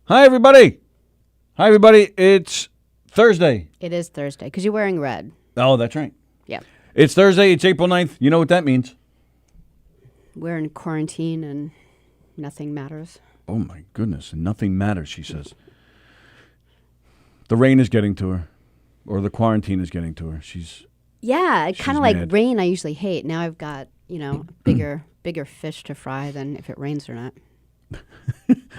Hi, everybody. Hi, everybody. It's Thursday. It is Thursday because you're wearing red. Oh, that's right. Yeah. It's Thursday. It's April 9th. You know what that means. We're in quarantine and nothing matters. Oh, my goodness. Nothing matters, she says. The rain is getting to her, or the quarantine is getting to her. Yeah, kind of like mad. rain I usually hate. Now I've got, bigger fish to fry than if it rains or not.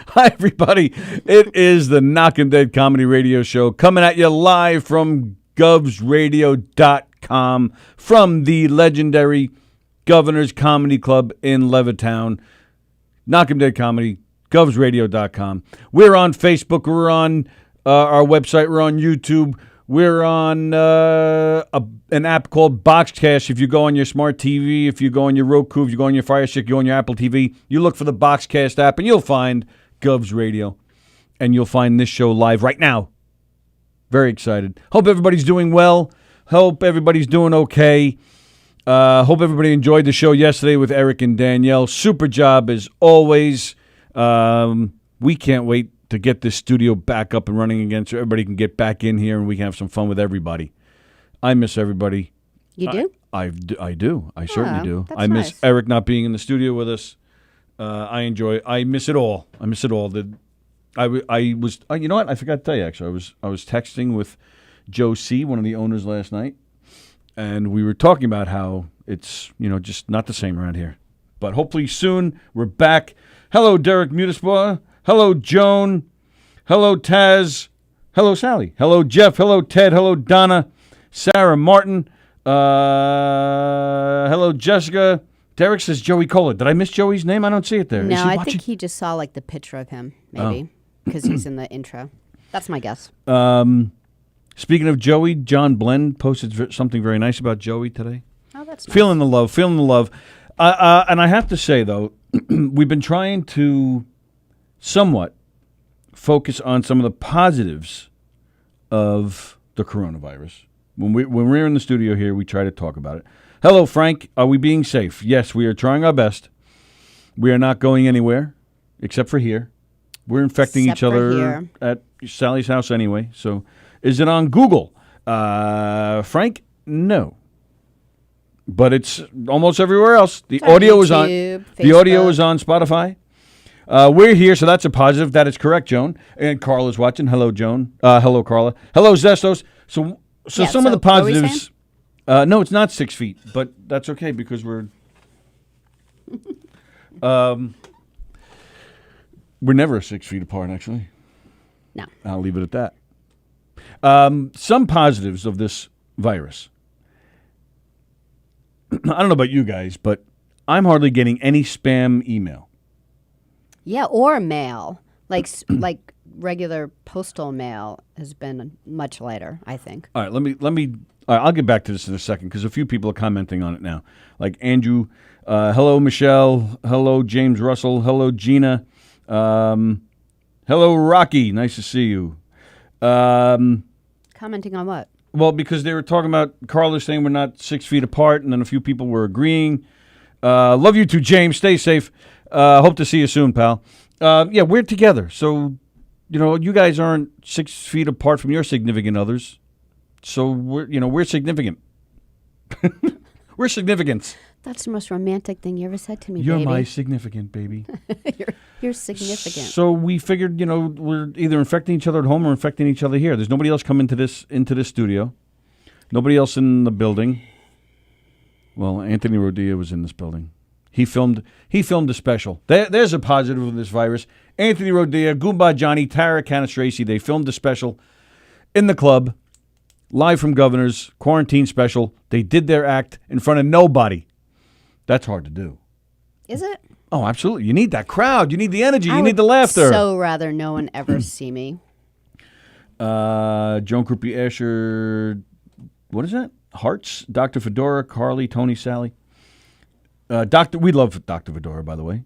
Hi, everybody. It is the Knockem Dead Comedy Radio Show coming at you live from govsradio.com from the legendary Governor's Comedy Club in Levittown. Knockem Dead Comedy, govsradio.com. We're on Facebook. We're on our website. We're on YouTube. We're on an app called Boxcast. If you go on your smart TV, if you go on your Roku, if you go on your Fire Stick, you go on your Apple TV, you look for the Boxcast app, and you'll find Govs Radio. And you'll find this show live right now. Very excited. Hope everybody's doing well. Hope everybody's doing okay. Hope everybody enjoyed the show yesterday with Eric and Danielle. Super job as always. We can't wait to get this studio back up and running again so everybody can get back in here and we can have some fun with everybody. I miss everybody. You do? I do. I certainly do. That's I miss nice. Eric not being in the studio with us. I miss it all. I miss it all. I was, you know what? I forgot to tell you, actually. I was texting with Joe C., one of the owners, last night, and we were talking about how it's, just not the same around here. But hopefully soon we're back. Hello, Derek Mutisboa. Hello, Joan. Hello, Taz. Hello, Sallie. Hello, Jeff. Hello, Ted. Hello, Donna. Sarah Martin. Hello, Jessica. Derek says Joey Cola. Did I miss Joey's name? I don't see it there. No, I think he just saw the picture of him, maybe, because he's in the intro. That's my guess. Speaking of Joey, John Blend posted something very nice about Joey today. Oh, that's nice. Feeling the love. And I have to say, though, we've been trying to somewhat focus on some of the positives of the coronavirus. When we're in the studio here, we try to talk about it. Hello, Frank. Are we being safe? Yes, we are trying our best. We are not going anywhere, except for here. We're infecting each other at Sally's house anyway. So is it on Google? Frank, no. But it's almost everywhere else. The audio is on. YouTube, The audio Facebook. is on Spotify. We're here, so that's a positive. That is correct, Joan. And Carla's watching. Hello, Joan. Hello, Carla. Hello, Zestos. So some of the what were we positives. No, it's not 6 feet, but that's okay because we're. We're never 6 feet apart, actually. No. I'll leave it at that. Some positives of this virus. I don't know about you guys, but I'm hardly getting any spam email. Yeah, or mail. Like regular postal mail has been much lighter, I think. All right, let me. All right, I'll get back to this in a second because a few people are commenting on it now. Like Andrew, hello Michelle, hello James Russell, hello Gina, hello Rocky, nice to see you. Commenting on what? Well, because they were talking about Carla saying we're not 6 feet apart, and then a few people were agreeing. Love you too, James. Stay safe. Hope to see you soon, pal. Yeah, we're together, so you guys aren't 6 feet apart from your significant others. So we're significant. We're significant. That's the most romantic thing you ever said to me, You're baby. my significant, baby. You're significant. So we figured, we're either infecting each other at home or infecting each other here. There's nobody else coming into this studio. Nobody else in the building. Well, Anthony Rodia was in this building. He filmed a special. There's a positive of this virus. Anthony Rodia, Goomba Johnny, Tara Canastraci, they filmed a special in the club. Live from Governor's quarantine special. They did their act in front of nobody. That's hard to do. Is it? Oh, absolutely. You need that crowd. You need the energy. I You would need the laughter. so rather no one ever see me. Joan Kruppe Asher. What is that? Hearts. Dr. Fedora, Carly, Tony, Sallie. We love Dr. Fedora, by the way.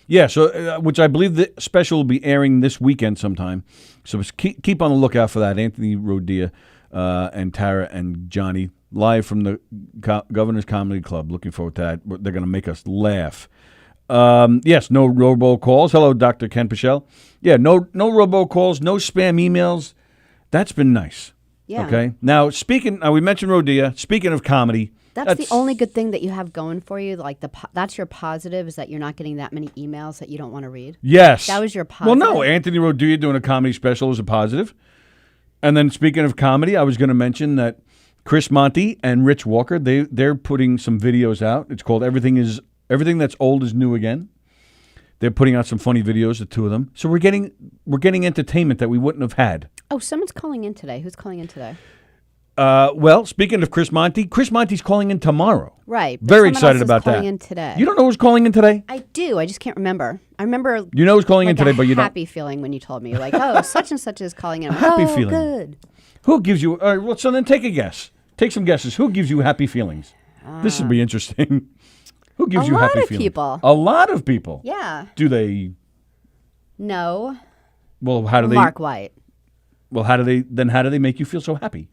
Yeah, so which I believe the special will be airing this weekend sometime. So keep on the lookout for that. Anthony Rodia and Tara and Johnny live from the Governor's Comedy Club. Looking forward to that. They're going to make us laugh. Yes, no robocalls. Hello, Dr. Ken Pichelle. Yeah, no robocalls, no spam emails. That's been nice. Yeah. Okay. Now, we mentioned Rodea. Speaking of comedy, That's the only good thing that you have going for you. Like that's your positive is that you're not getting that many emails that you don't want to read. yes. That was your positive. Well, no, Anthony Rodea doing a comedy special is a positive. And then speaking of comedy, I was going to mention that Chris Monty and Rich Walker, they're putting some videos out. It's called Everything That's Old Is New Again. They're putting out some funny videos, the two of them. So we're getting entertainment that we wouldn't have had. Oh, someone's calling in today. Who's calling in today? Well, speaking of Chris Monty's calling in tomorrow. Right. but Very someone excited else is about calling that. in today. You don't know who's calling in today? I do. I just can't remember. I remember. You know who's calling in like today, a but you don't. happy feeling when you told me, like, oh, such and such is calling in. I'm like, Happy oh, feeling. good. Who gives you? All right, well, so then take a guess. Take some guesses. Who gives you happy feelings? This will be interesting. Who gives A you lot happy of feelings? people. A lot of people. Yeah. Do they? No. Well, how do they? Mark White. Well, how do they make you feel so happy?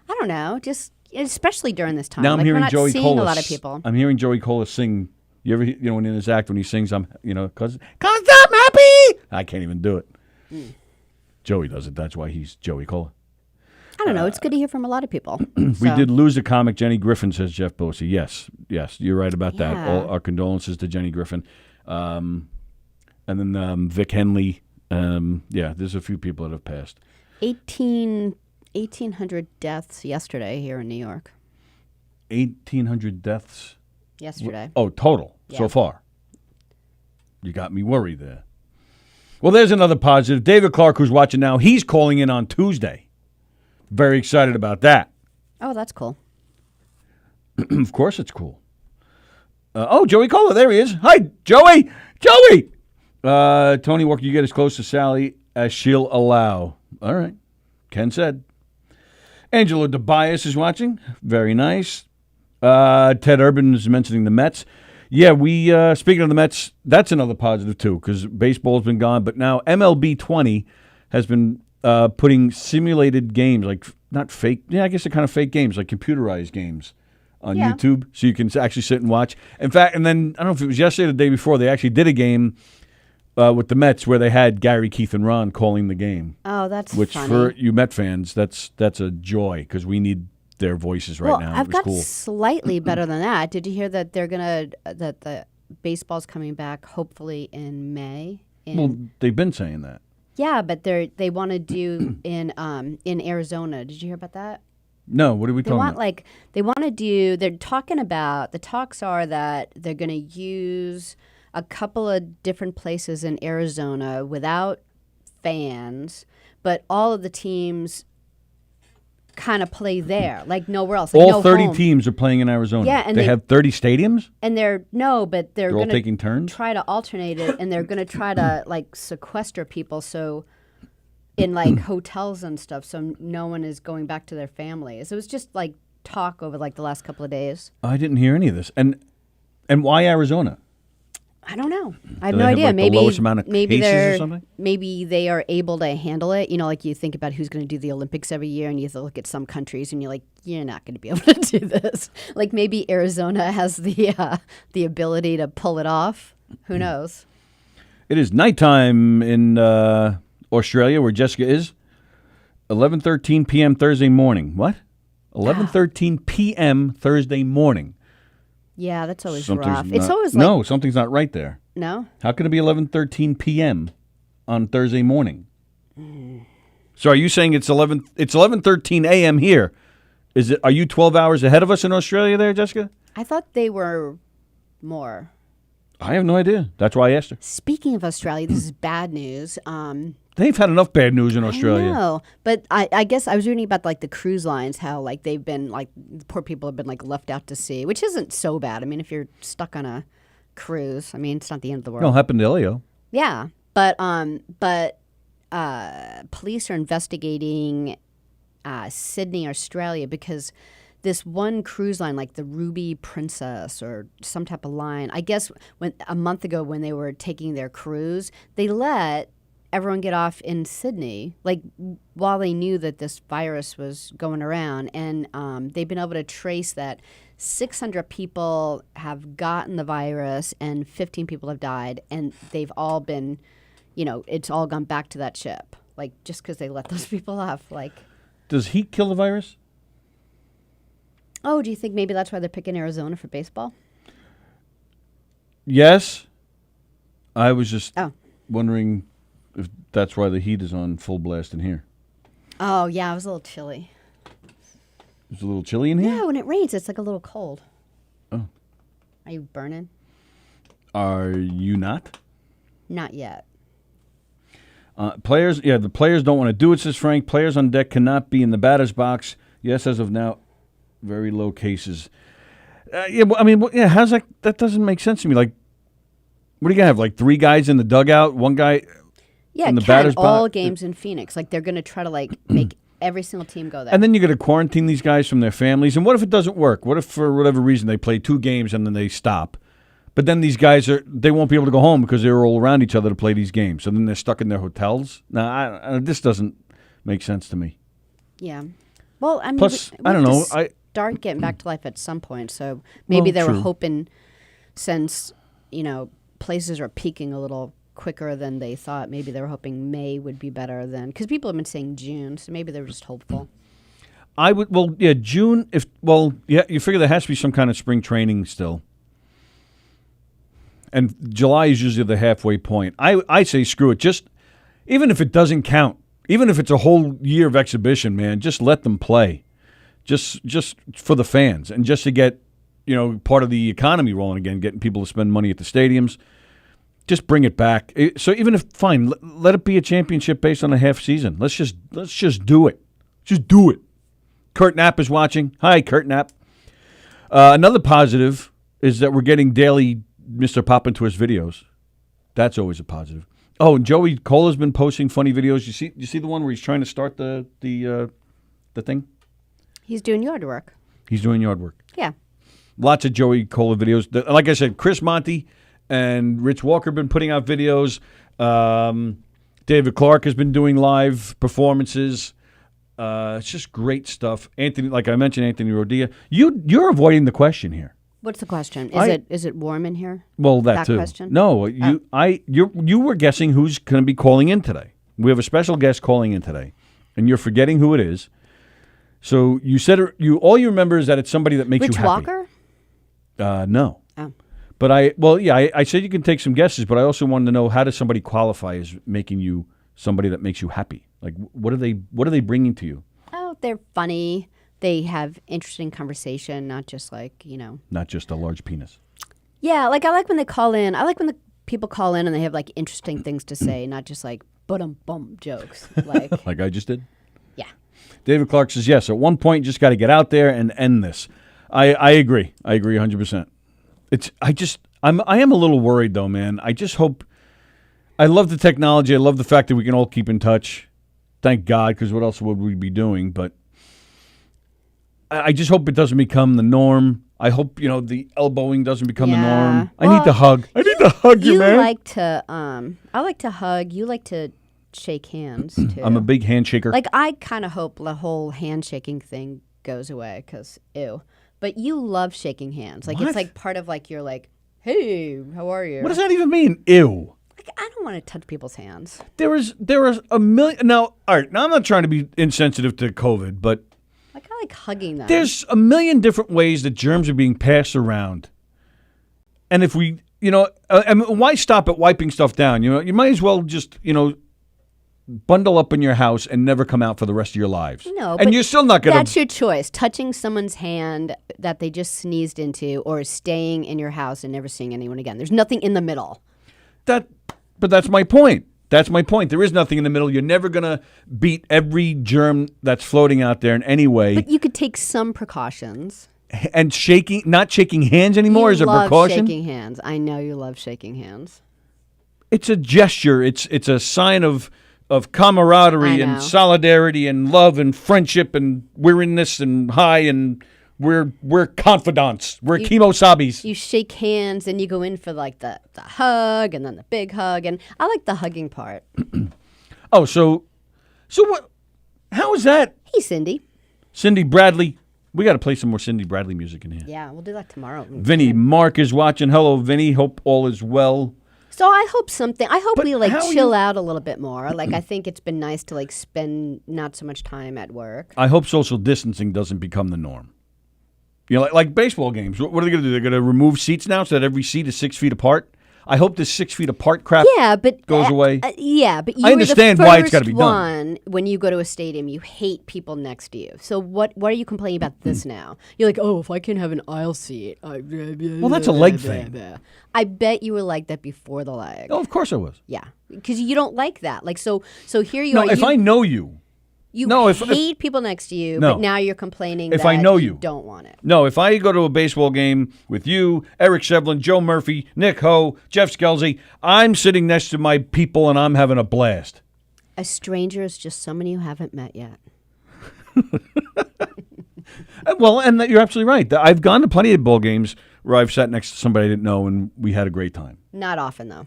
I don't know. Just especially during this time. Now I'm like, hearing we're not Joey seeing Colas. a lot of people. I'm hearing Joey Colas sing. You ever, when in his act when he sings, cause I'm happy. I can't even do it. Joey does it. That's why he's Joey Cola. I don't know. It's good to hear from a lot of people. We did lose a comic, Jenny Griffin, says Jeff Bosey. Yes, you're right about that. Yeah. All our condolences to Jenny Griffin. And then Vic Henley. There's a few people that have passed. 1,800 deaths yesterday here in New York. 1,800 deaths? Yesterday. Oh, total so Yeah. far. You got me worried there. Well, there's another positive. David Clark, who's watching now, he's calling in on Tuesday. Very excited about that. Oh, that's cool. Of course it's cool. Joey Cola, there he is. Hi, Joey. Joey! Tony Walker, you get as close to Sallie as she'll allow. All right. Ken said. Angelo DeBias is watching. Very nice. Ted Urban is mentioning the Mets. Yeah, we speaking of the Mets, that's another positive too because baseball's been gone. But now MLB 20 has been putting simulated games, like not fake. Yeah, I guess they're kind of fake games, like computerized games on YouTube, so you can actually sit and watch. In fact, and then I don't know if it was yesterday or the day before, they actually did a game with the Mets where they had Gary, Keith, and Ron calling the game. Oh, that's which funny. for you Met fans, that's a joy because we need their voices right now. I've it was got cool. slightly better than that. Did you hear that that the baseball's coming back hopefully in May? Well, they've been saying that. Yeah, but they want to do in Arizona. Did you hear about that? No, what are we They talking want about? they want to do. They're talking about the talks are that they're going to use a couple of different places in Arizona without fans, but all of the teams kind of play there, like nowhere else. Like All no 30 home. teams are playing in Arizona. Yeah, and they they- have 30 stadiums? And they're They're all going taking to turns? try to alternate it, and they're going to try to like sequester people so in like hotels and stuff, so no one is going back to their families. It was just like talk over like the last couple of days. I didn't hear any of this. And why Arizona? I don't know. I have Do no they have, idea. like, the maybe lowest amount of cases or something? Maybe they are able to handle it. You know, like you think about who's going to do the Olympics every year, and you have to look at some countries, and you're like, you're not going to be able to do this. Like maybe Arizona has the ability to pull it off. Who knows? It is nighttime in Australia, where Jessica is. 11:13 p.m. Thursday morning. What? 11:13 p.m. Thursday morning. Yeah, that's always Something's rough. It's not- always like no, something's not right there. no. How could it be 11:13 p.m. on Thursday morning? So are you saying it's 11:13 a.m. here? Is it? Are you 12 hours ahead of us in Australia there, Jessica? I thought they were more. I have no idea. That's why I asked her. Speaking of Australia, this is bad news. They've had enough bad news in Australia. No, but I guess I was reading about like the cruise lines, how like they've been like poor people have been like left out to sea, which isn't so bad. I mean, if you're stuck on a cruise, I mean, it's not the end of the world. No, happened to Elio. Yeah, but police are investigating Sydney, Australia, because this one cruise line, like the Ruby Princess or some type of line, I guess a month ago when they were taking their cruise, they let everyone get off in Sydney, like while they knew that this virus was going around, and they've been able to trace that 600 people have gotten the virus and 15 people have died, and they've all been, it's all gone back to that ship, like just because they let those people off. Like, does heat kill the virus? Oh, do you think maybe that's why they're picking Arizona for baseball? Yes. I was just wondering if that's why the heat is on full blast in here. Oh, yeah, it was a little chilly. It's a little chilly in here? Yeah, when it rains, it's like a little cold. Oh. Are you burning? Are you not? Not yet. The players don't want to do it, says Frank. Players on deck cannot be in the batter's box. Yes, as of now, very low cases. How's that? That doesn't make sense to me. Like, what are you going to have, like 3 guys in the dugout, 1 guy in the batter's box? All games in Phoenix. Like, they're going to try to, like, make every single team go there. And then you're going to quarantine these guys from their families. And what if it doesn't work? What if, for whatever reason, they play 2 games and then they stop? But then these guys they won't be able to go home because they're all around each other to play these games. So then they're stuck in their hotels. Now, this doesn't make sense to me. Yeah. Well, I mean, plus, I don't know. Start getting back to life at some point. So maybe they were hoping, since, places are peaking a little quicker than they thought, maybe they were hoping May would be better than, because people have been saying June, so maybe they were just hopeful. June, you figure there has to be some kind of spring training still. And July is usually the halfway point. I say screw it. Just, even if it doesn't count, even if it's a whole year of exhibition, man, just let them play. Just for the fans and just to get, part of the economy rolling again, getting people to spend money at the stadiums. Just bring it back. So even if, fine, let it be a championship based on a half season. Let's just do it. Just do it. Kurt Knapp is watching. Hi, Kurt Knapp. Another positive is that we're getting daily Mr. Pop into his videos. That's always a positive. Oh, and Joey Cola's been posting funny videos. You see the one where he's trying to start the thing? He's doing yard work. He's doing yard work. Yeah. Lots of Joey Cola videos. Like I said, Chris Monty and Rich Walker have been putting out videos. David Clark has been doing live performances. It's just great stuff. Anthony, like I mentioned, Anthony Rodia. You're avoiding the question here. What's the question? Is it warm in here? Well, that too. Question? No, you were guessing who's going to be calling in today. We have a special guest calling in today, and you're forgetting who it is. So you said all you remember is that it's somebody that makes Rich you happy. Walker? No. Oh. But I said you can take some guesses, but I also wanted to know, how does somebody qualify as making you somebody that makes you happy? Like, what are they bringing to you? Oh, they're funny. They have interesting conversation, not just like, Not just a large penis. Yeah, like I like when they call in. I like when the people call in and they have like interesting things to say, not just like bum jokes. Like like I just did? Yeah. David Clark says, yes, at one point you just got to get out there and end this. I agree. I agree 100%. I am a little worried though, man. I just hope, I love the technology. I love the fact that we can all keep in touch. Thank God, because what else would we be doing? But I just hope it doesn't become the norm. I hope, the elbowing doesn't become the norm. I need to hug. I need to hug you, man. You like to, I like to hug. You like to shake hands, too. I'm a big handshaker. Like, I kind of hope the whole handshaking thing goes away, because, ew. But you love shaking hands. Like, it's like part of, like, you're like, hey, how are you? What does that even mean, ew? Like, I don't want to touch people's hands. There is a million. Now, all right, now I'm not trying to be insensitive to COVID, but Like, I like hugging them. there's a million different ways that germs are being passed around. And if we, why stop at wiping stuff down? You might as well just, bundle up in your house and never come out for the rest of your lives. No, and but you're still not going to. That's your choice. Touching someone's hand that they just sneezed into, or staying in your house and never seeing anyone again. There's nothing in the middle. But that's my point. That's my point. There is nothing in the middle. You're never going to beat every germ that's floating out there in any way. But you could take some precautions. And not shaking hands anymore is a precaution? Shaking hands. I know you love shaking hands. It's a gesture. It's a sign of camaraderie and solidarity and love and friendship, and we're in this and high, and we're confidants. We're kemosabis. You shake hands and you go in for like the hug and then the big hug, and I like the hugging part. Oh, so what? How is that? Hey, Cindy. Cindy Bradley. We got to play some more Cindy Bradley music in here. Yeah, we'll do that tomorrow. Vinny Mark is watching. Hello, Vinny. Hope all is well. So I hope But we like how chill out a little bit more. Like I think it's been nice to like spend not so much time at work. I hope social distancing doesn't become the norm. You know, like baseball games. What are they going to do? They're going to remove seats now so that every seat is 6 feet apart? I hope this 6 feet apart crap goes away. But you I understand were the why it's gotta first be done. one when you go to a stadium, you hate people next to you. So what are you complaining about this now? You're like, oh, if I can have an aisle seat. Well, that's a leg thing. I bet you were like that before the leg. Oh, of course I was. Yeah, because you don't like that. Like so here you No, are. if I know you. You if hate people next to you, No. but now you're complaining If that I know you you. don't want it. No, if I go to a baseball game with you, Eric Shevlin, Joe Murphy, Nick Ho, Jeff Skelsey, I'm sitting next to my people and I'm having a blast. A stranger is just somebody you haven't met yet. Well, and you're absolutely right. I've gone to plenty of ball games where I've sat next to somebody I didn't know and we had a great time. Not often, though.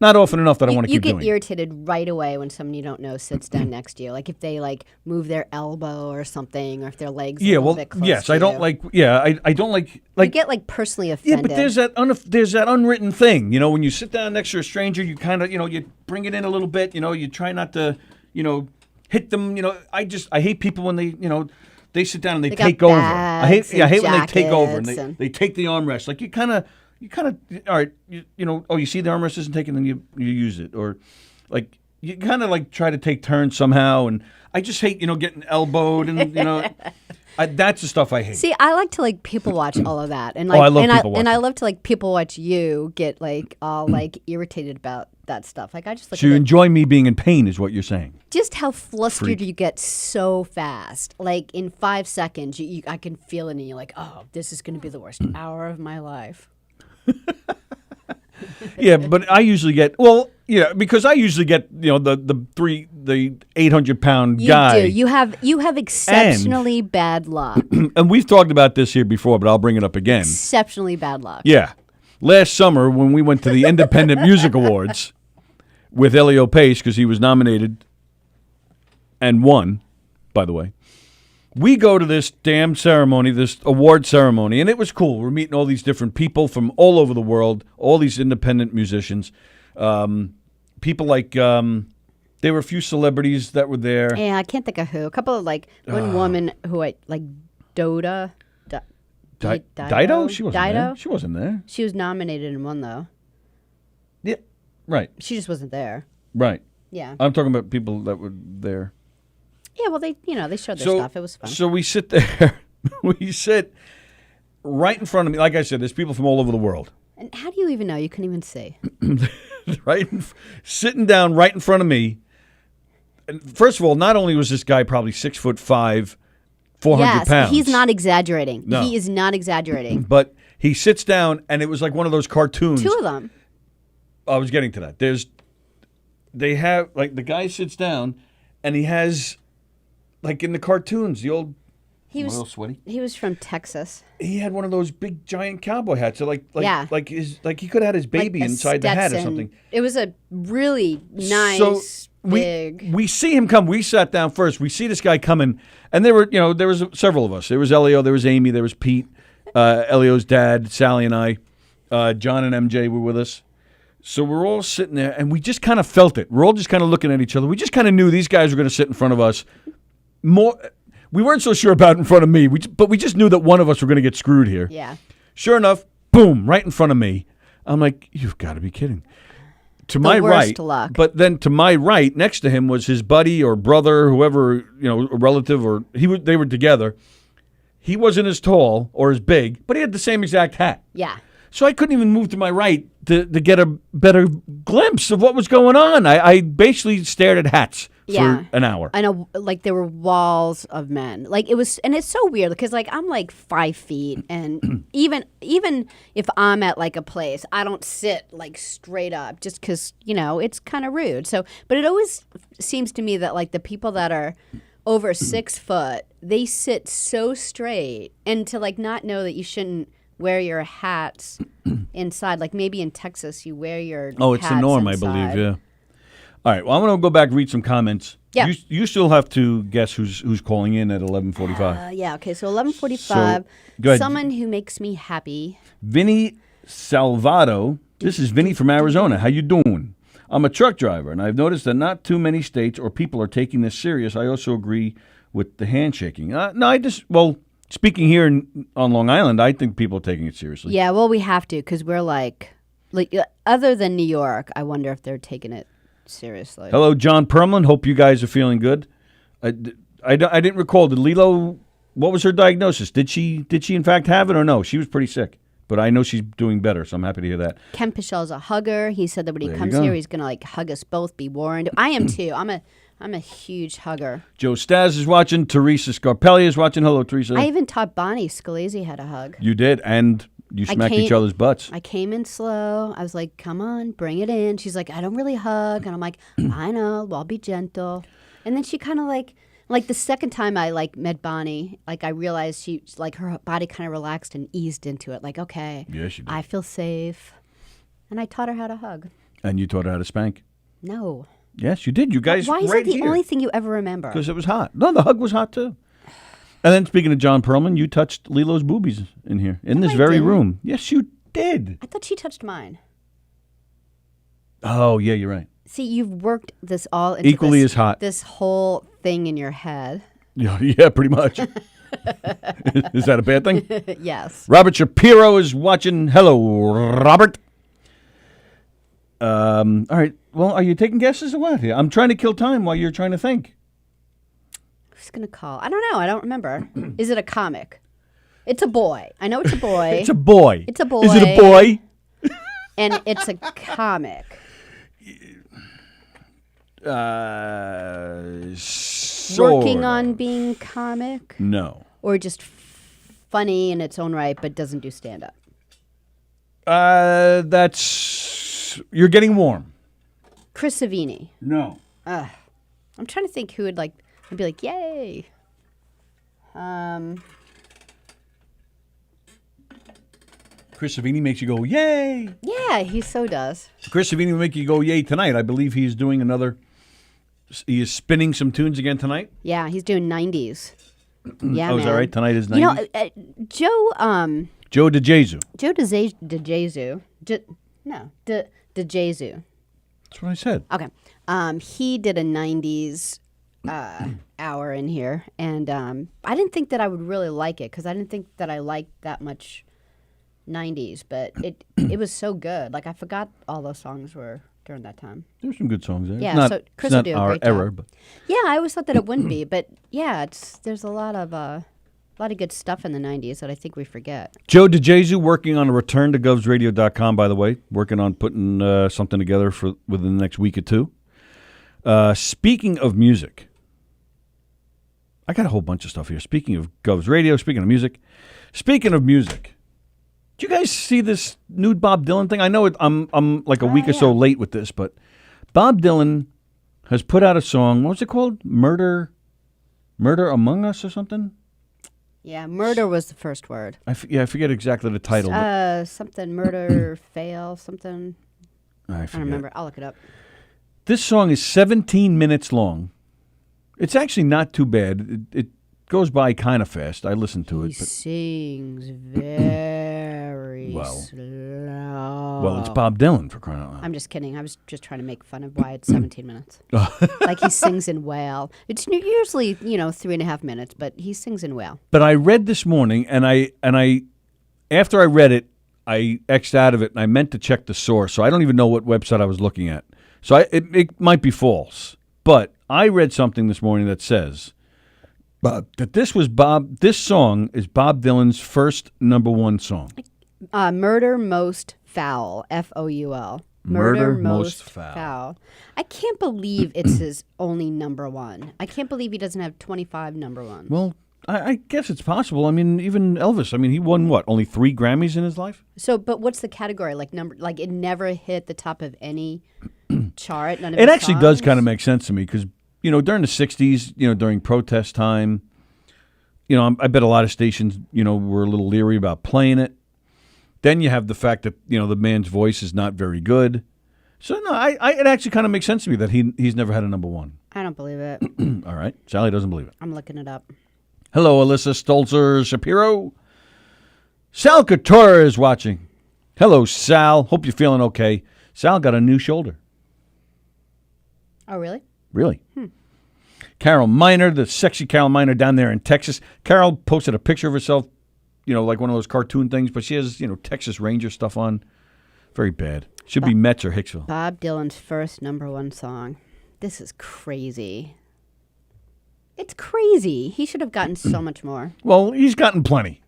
Not often enough that I want to keep doing. You get irritated right away when someone you don't know sits down next to you. Like if they like move their elbow or something, or if their legs a little bit close yes, to I don't you. like. Yeah, I don't like. You get like personally offended. Yeah, but there's that unwritten thing. You know, when you sit down next to a stranger, you kind of, you bring it in a little bit. You know, you try not to, hit them. You know, I hate people when they sit down and they got take over. bags I hate and when they take over and jackets they take the armrest. Like you kind of, all right, you see the armrest isn't taken, then you use it, or like you kind of like try to take turns somehow. And I just hate getting elbowed and that's the stuff I hate. See, I like to like people watch all of that, and I love people and I watching. love to like people watch you get like all like irritated about that stuff. Like I just look So you at it, enjoy me being in pain, is what you're saying? just how flustered Freak. you get so fast. Like in 5 seconds, I can feel it, and you're like, oh, this is going to be the worst hour of my life. Yeah, but I usually get because I usually get the 800-pound You guy. do. You have exceptionally bad luck. And we've talked about this here before, but I'll bring it up again. Exceptionally bad luck. Yeah, last summer when we went to the Independent Music Awards with Elio Pace, because he was nominated and won, by the way. We go to this damn ceremony, this award ceremony, and it was cool. We're meeting all these different people from all over the world, all these independent musicians. People like, there were a few celebrities that were there. Yeah, I can't think of who. A couple of like one woman who I like, Doda. Dido? She wasn't Dido? there. She wasn't there. She was nominated and won though. Yeah, right, She just wasn't there. right. Yeah. I'm talking about people that were there. Yeah. Well, they showed their stuff. It was fun. So we sit there. We sit right in front of me. Like I said, there's people from all over the world. And how do you even know? You couldn't even see. Sitting down right in front of me. And first of all, not only was this guy probably 6'5", 400 pounds. He's not exaggerating. No. He is not exaggerating. But he sits down, and it was like one of those cartoons. 2 of them. I was getting to that. They have, like, the guy sits down, and he has, like in the cartoons, the old. He a was little sweaty. He was from Texas. He had one of those big giant cowboy hats. So like Yeah. like he could have had his baby Like a inside the hat or Stetson. something. It was a really nice, big. We see him come. We sat down first. We see this guy coming, and there was several of us. There was Elio, there was Amy, there was Pete, Elio's dad, Sallie, and I. John and MJ were with us. So we're all sitting there, and we just kind of felt it. We're all just kind of looking at each other. We just kind of knew these guys were going to sit in front of us. We weren't so sure about in front of me, but we just knew that one of us were going to get screwed here. Yeah. Sure enough, boom, right in front of me. I'm like, you've got to be kidding. To my right, worst luck. But then to my right, next to him was his buddy or brother, whoever, a relative, or they were together. He wasn't as tall or as big, but he had the same exact hat. Yeah. So I couldn't even move to my right to get a better glimpse of what was going on. I basically stared at hats Yeah. for an hour. I know, like there were walls of men. Like it was, and it's so weird because like I'm like 5 feet, and even if I'm at like a place, I don't sit like straight up just because it's kind of rude. So, but it always seems to me that like the people that are over 6 foot, they sit so straight, and to like not know that you shouldn't wear your hats inside. Like maybe in Texas you wear your Oh, it's the hats norm, inside. I believe. Yeah. All right. Well, I'm going to go back and read some comments. Yeah. You still have to guess who's calling in at 11:45. Yeah. Okay. So 11:45. Go ahead. Someone who makes me happy. Vinny Salvato. This is Vinny from Arizona. How you doing? I'm a truck driver, and I've noticed that not too many states or people are taking this serious. I also agree with the handshaking. Speaking here on Long Island, I think people are taking it seriously. Yeah. Well, we have to because we're like, other than New York, I wonder if they're taking it seriously. Hello, John Perlman. Hope you guys are feeling good. I didn't recall. Did Lilo? What was her diagnosis? Did she in fact have it or no? She was pretty sick. But I know she's doing better, so I'm happy to hear that. Ken Pichel's a hugger. He said that when he There you comes go. here, he's gonna like hug us both. Be warned. I am too. I'm a huge hugger. Joe Staz is watching. Teresa Scarpelli is watching. Hello, Teresa. I even taught Bonnie Scalise how to hug. You did, and you smacked each other's butts. I came in slow. I was like, "Come on, bring it in." She's like, "I don't really hug," and I'm like, "I know. Well, I'll be gentle." And then she kind of like the second time I met Bonnie, like I realized she her body kind of relaxed and eased into it. Like, okay, Yeah, she did. I feel safe, and I taught her how to hug. And you taught her how to spank. No. Yes, you did. You guys. Why is right that the here. only thing you ever remember? Because it was hot. No, the hug was hot too. And then speaking of John Perlman, you touched Lilo's boobies in here, in this I very didn't. room. Yes, you did. I thought she touched mine. Oh, yeah, you're right. See, you've worked this all into Equally this, as hot. This whole thing in your head. Yeah, pretty much. Is that a bad thing? Yes. Robert Shapiro is watching. Hello, Robert. All right. Well, are you taking guesses or what? I'm trying to kill time while you're trying to think. Who's going to call? I don't know. I don't remember. Is it a comic? It's a boy. I know it's a boy. It's a boy. It's a boy. Is it a boy? And it's a comic. Working on being comic? No. Or just funny in its own right, but doesn't do stand-up? You're getting warm. Chris Savini. No. I'm trying to think who would I'd be like, yay. Chris Savini makes you go, yay. Yeah, he so does. Chris Savini will make you go, yay, tonight. I believe he's doing he is spinning some tunes again tonight. Yeah, he's doing 90s. Yeah, Oh, man. is that right? Tonight is 90s? You know, Joe, Joe DeJesu. Joe DeJesu. DeJesu. That's what I said. Okay. He did a 90s hour in here, and I didn't think that I would really like it because I didn't think that I liked that much 90s, but it was so good. Like, I forgot all those songs were during that time. There's some good songs there. Yeah, so Chris will do a our great era, job. but Yeah, I always thought that it wouldn't be, but yeah, there's a lot of good stuff in the 90s that I think we forget. Joe DeJesu working on a return to govsradio.com, by the way, working on putting something together for within the next week or two. Speaking of music, I got a whole bunch of stuff here. Speaking of Govs Radio, speaking of music, did you guys see this nude Bob Dylan thing? I know I'm like a week or so late with this, but Bob Dylan has put out a song. What was it called? Murder Among Us or something? Yeah, murder was the first word. I forget exactly the title. But Something murder, fail, something. I I forget. don't remember. I'll look it up. This song is 17 minutes long. It's actually not too bad. It goes by kind of fast. I listened to He it. But, sings very Well. slow. well, it's Bob Dylan, for crying out loud. I'm just kidding. I was just trying to make fun of why it's 17 minutes. Like he sings in whale. It's usually 3.5 minutes, but he sings in whale. But I read this morning, and I after I read it, I X'd out of it, and I meant to check the source. So I don't even know what website I was looking at. So it might be false. But I read something this morning that says that this song is Bob Dylan's first #1 song. Murder Most Foul, Foul. Murder Most Foul. I can't believe it's his only #1. I can't believe he doesn't have 25 #1s. Well, I guess it's possible. I mean, even Elvis. I mean, he won what? Only 3 Grammys in his life? So, but what's the category? Like it never hit the top of any chart. None of It his actually does songs? kind of make sense to me because, during the 60s, during protest time, I bet a lot of stations, were a little leery about playing it. Then you have the fact that, the man's voice is not very good. So no, it actually kind of makes sense to me that he's never had a number one. I don't believe it. All right, Sallie doesn't believe it. I'm looking it up. Hello, Alyssa Stolzer Shapiro. Sal Couture is watching. Hello, Sal. Hope you're feeling okay. Sal got a new shoulder. Oh, really? Really? Carol Miner, the sexy Carol Miner down there in Texas. Carol posted a picture of herself, like one of those cartoon things, but she has, Texas Ranger stuff on. Very bad. Should be Mets or Hicksville. Bob Dylan's first number one song. This is crazy. It's crazy. He should have gotten so much more. Well, he's gotten plenty.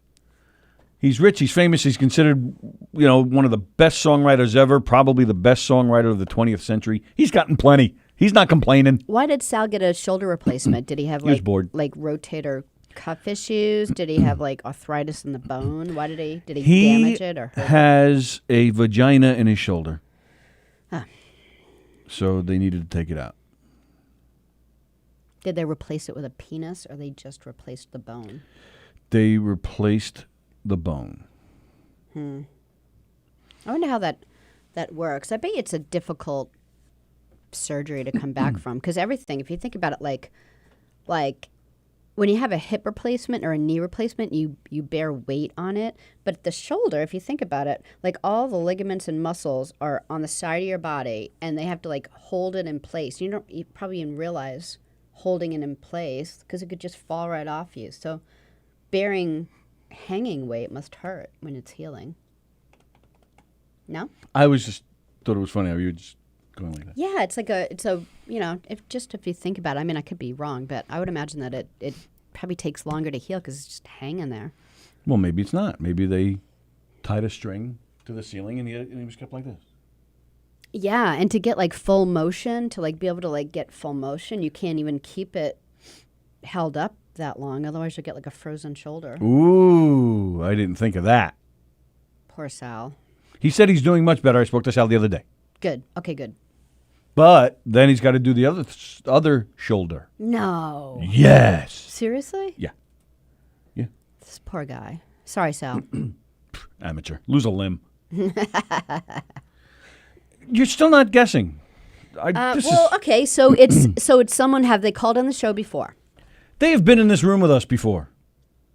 He's rich. He's famous. He's considered, one of the best songwriters ever, probably the best songwriter of the 20th century. He's gotten plenty. He's not complaining. Why did Sal get a shoulder replacement? Did he have was bored. like rotator cuff issues? Did he have like arthritis in the bone? Why did he damage it or hurt He has a vagina in his shoulder. Huh. So they needed to take it out. Did they replace it with a penis or they just replaced the bone? They replaced the bone. I wonder how that works. I bet it's a difficult surgery to come back from, because everything, if you think about it, like when you have a hip replacement or a knee replacement, you bear weight on it. But the shoulder, if you think about it, like all the ligaments and muscles are on the side of your body and they have to like hold it in place. You probably even realize holding it in place because it could just fall right off you. So bearing hanging weight must hurt when it's healing. No? I was just thought it was funny how you were just going like that. Yeah, it's a if you think about it, I mean, I could be wrong, but I would imagine that it probably takes longer to heal because it's just hanging there. Well, maybe it's not. Maybe they tied a string to the ceiling and he was kept like this. Yeah, and to get like full motion, to like be able to like get full motion, you can't even keep it held up that long. Otherwise, you'll get like a frozen shoulder. Ooh, I didn't think of that. Poor Sal. He said he's doing much better. I spoke to Sal the other day. Good. Okay, good. But then he's got to do the other shoulder. No. Yes. Seriously? Yeah. This poor guy. Sorry, Sal. Amateur. Lose a limb. You're still not guessing. Okay. So it's someone. Have they called on the show before? They have been in this room with us before,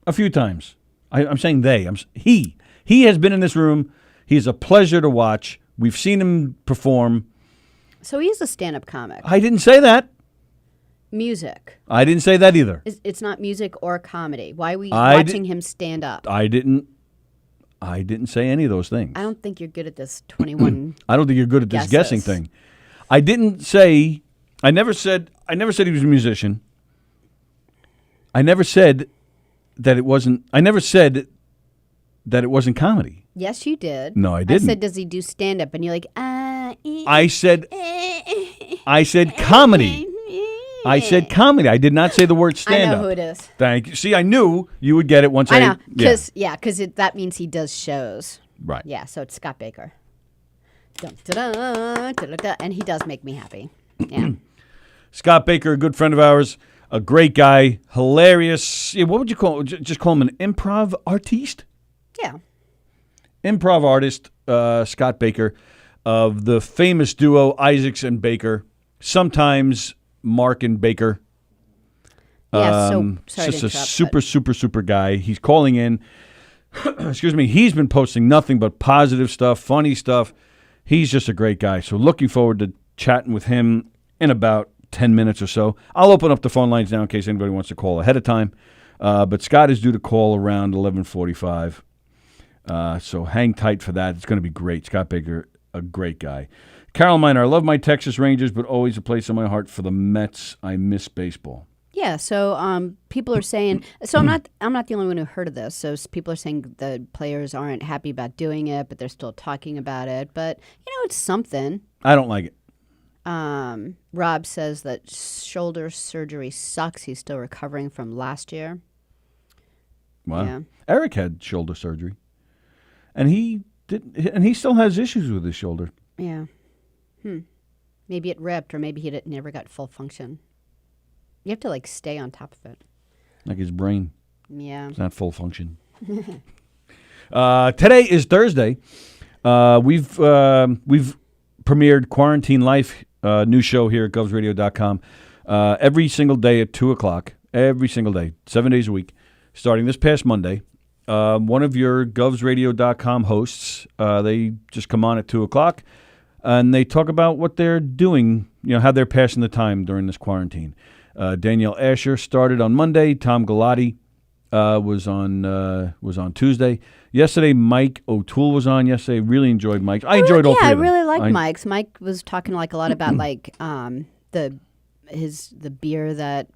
a few times. I'm saying they. He has been in this room. He's a pleasure to watch. We've seen him perform. So he is a stand-up comic. I didn't say that. Music. I didn't say that either. It's not music or comedy. Why are we watching him stand up? I didn't say any of those things. I don't think you're good at this 21. I don't think you're good at this guessing thing. I never said he was a musician. I never said that it wasn't comedy. Yes, you did. No, I didn't. I said, does he do stand up? And you're like, I said comedy. I said comedy. I did not say the word stand up. I know who it is. Thank you. See, I knew you would get it once I know. Because that means he does shows. Right. Yeah, so it's Scott Baker. Dun, dun, dun, dun, dun, dun, and he does make me happy. Yeah. Scott Baker, a good friend of ours, a great guy, hilarious. Yeah, what would you call him? Just call him an improv artiste? Yeah. Improv artist, Scott Baker, of the famous duo Isaacs and Baker, sometimes Mark and Baker. Yeah, so sorry just to a interrupt, super guy. He's calling in. Excuse me. He's been posting nothing but positive stuff, funny stuff. He's just a great guy. So looking forward to chatting with him in about 10 minutes or so. I'll open up the phone lines now in case anybody wants to call ahead of time. But Scott is due to call around 11:45. So hang tight for that. It's going to be great. Scott Baker, a great guy. Carol Miner, I love my Texas Rangers, but always a place in my heart for the Mets. I miss baseball. Yeah, so people are saying. So I'm not the only one who heard of this. So people are saying the players aren't happy about doing it, but they're still talking about it. But it's something. I don't like it. Rob says that shoulder surgery sucks. He's still recovering from last year. Wow. Yeah. Eric had shoulder surgery, and he still has issues with his shoulder. Yeah. Maybe it ripped, or maybe he never got full function. You have to stay on top of it. Like his brain. Yeah. It's not full function. Today is Thursday. We've premiered Quarantine Life, new show here at govsradio.com. Every single day at 2 o'clock, every single day, 7 days a week, starting this past Monday. One of your govsradio.com hosts, they just come on at 2 o'clock, and they talk about what they're doing, how they're passing the time during this quarantine. Danielle Asher started on Monday. Tom Galati was on Tuesday. Yesterday, Mike O'Toole was on yesterday. Really enjoyed Mike. I enjoyed all three of them. Yeah, I really liked Mike's. Mike was talking a lot about the beer that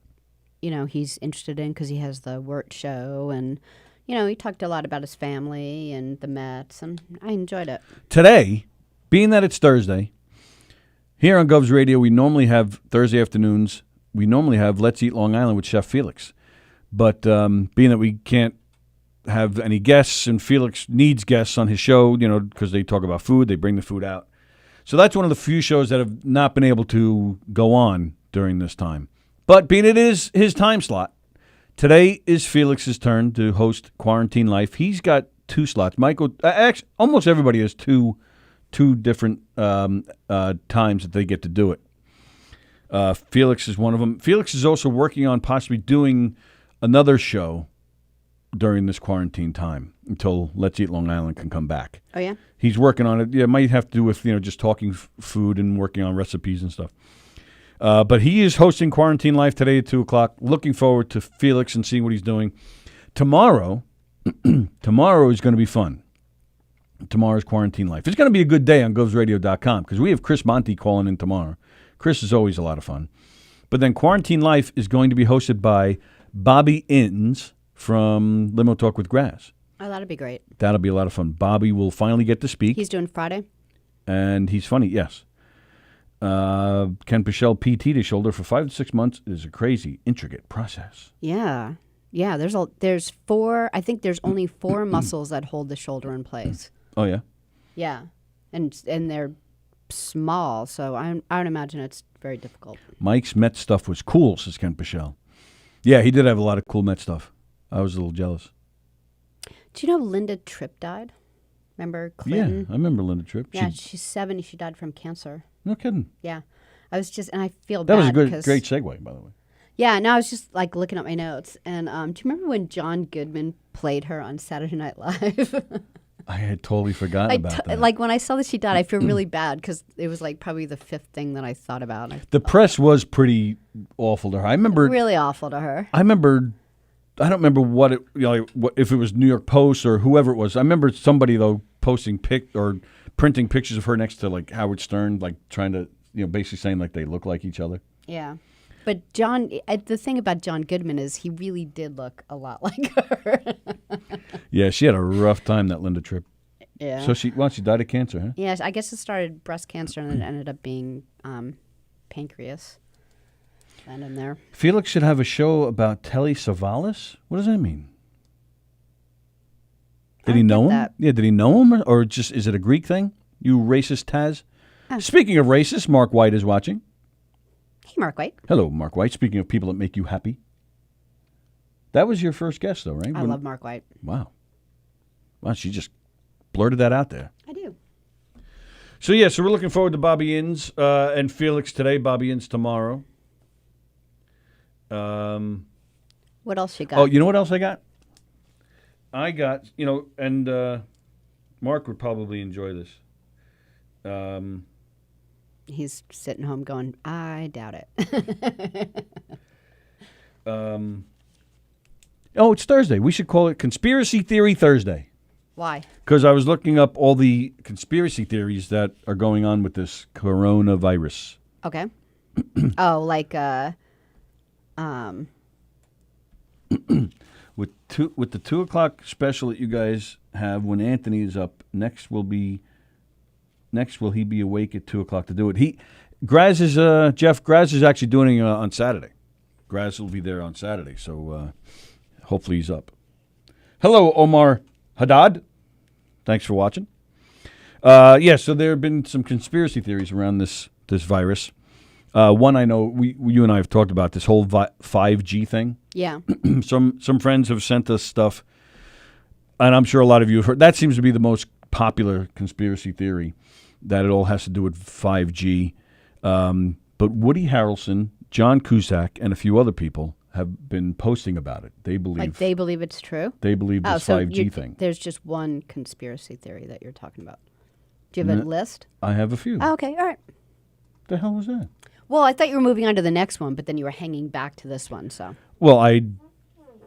he's interested in because he has the Wort show, and he talked a lot about his family and the Mets, and I enjoyed it. Today, being that it's Thursday, here on Govs Radio, we normally have Thursday afternoons. We normally have Let's Eat Long Island with Chef Felix, but being that we can't have any guests, and Felix needs guests on his show, because they talk about food, they bring the food out. So that's one of the few shows that have not been able to go on during this time. But being it is his time slot, today is Felix's turn to host Quarantine Life. He's got 2 slots. Michael, actually, almost everybody has two different times that they get to do it. Felix is one of them. Felix is also working on possibly doing another show during this quarantine time until Let's Eat Long Island can come back. Oh, yeah? He's working on it. Yeah, it might have to do with, just talking food and working on recipes and stuff. But he is hosting Quarantine Life today at 2 o'clock. Looking forward to Felix and seeing what he's doing. Tomorrow is going to be fun. Tomorrow's Quarantine Life. It's going to be a good day on govsradio.com because we have Chris Monty calling in tomorrow. Chris is always a lot of fun. But then Quarantine Life is going to be hosted by Bobby Inns from Limo Talk with Grass. Oh, that'll be great. That'll be a lot of fun. Bobby will finally get to speak. He's doing Friday? And he's funny, yes. Ken Pichelle PT'd his shoulder for 5 to 6 months. It is a crazy, intricate process. Yeah. Yeah, there's 4, I think there's only 4 muscles that hold the shoulder in place. Oh, yeah? Yeah. And they're small, so I would imagine it's very difficult. Mike's Met stuff was cool, says Ken Pichelle. Yeah, he did have a lot of cool Met stuff. I was a little jealous. Do you know Linda Tripp died? Remember Clinton? Yeah, I remember Linda Tripp. Yeah, she's 70. She died from cancer. No kidding. Yeah. And I feel that bad. That was a great segue, by the way. Yeah, no, I was just looking at my notes. And do you remember when John Goodman played her on Saturday Night Live? I had totally forgotten about that. When I saw that she died, I feel really bad because it was probably the 5th thing that I thought about. The press was pretty awful to her. I remember really awful to her. I don't remember what it, if it was New York Post or whoever it was. I remember somebody though posting printing pictures of her next to Howard Stern, trying to basically saying they look like each other. Yeah. But the thing about John Goodman is he really did look a lot like her. Yeah, she had a rough time, that Linda Tripp. Yeah. So she died of cancer, huh? Yeah, I guess it started breast cancer and it ended up being pancreas. And in there. Felix should have a show about Telly Savalas? What does that mean? Did he know him? That. Yeah, did he know him? Or just is it a Greek thing? You racist Taz? Speaking of racist, Mark White is watching. Hey, Mark White. Hello, Mark White. Speaking of people that make you happy. That was your first guest, though, right? I love Mark White. Wow. Wow, she just blurted that out there. I do. So we're looking forward to Bobby Inns and Felix today, Bobby Inns tomorrow. What else you got? Oh, you know what else I got? I got, and Mark would probably enjoy this. He's sitting home going, I doubt it. Oh, it's Thursday. We should call it Conspiracy Theory Thursday. Why? Because I was looking up all the conspiracy theories that are going on with this coronavirus. Okay. Oh, with the 2 o'clock special that you guys have when Anthony is up, next will he be awake at 2 o'clock to do it? Jeff Graz is actually doing it on Saturday. Graz will be there on Saturday, so hopefully he's up. Hello, Omar Haddad. Thanks for watching. So there have been some conspiracy theories around this virus. One I know you and I have talked about, this whole 5G thing. Yeah. Some friends have sent us stuff, and I'm sure a lot of you have heard. That seems to be the most popular conspiracy theory, that it all has to do with 5G. But Woody Harrelson, John Cusack, and a few other people have been posting about it. They believe it's true? They believe this 5G thing. There's just one conspiracy theory that you're talking about. Do you have a list? I have a few. Oh, okay, all right. The hell was that? Well, I thought you were moving on to the next one, but then you were hanging back to this one. So. Well, I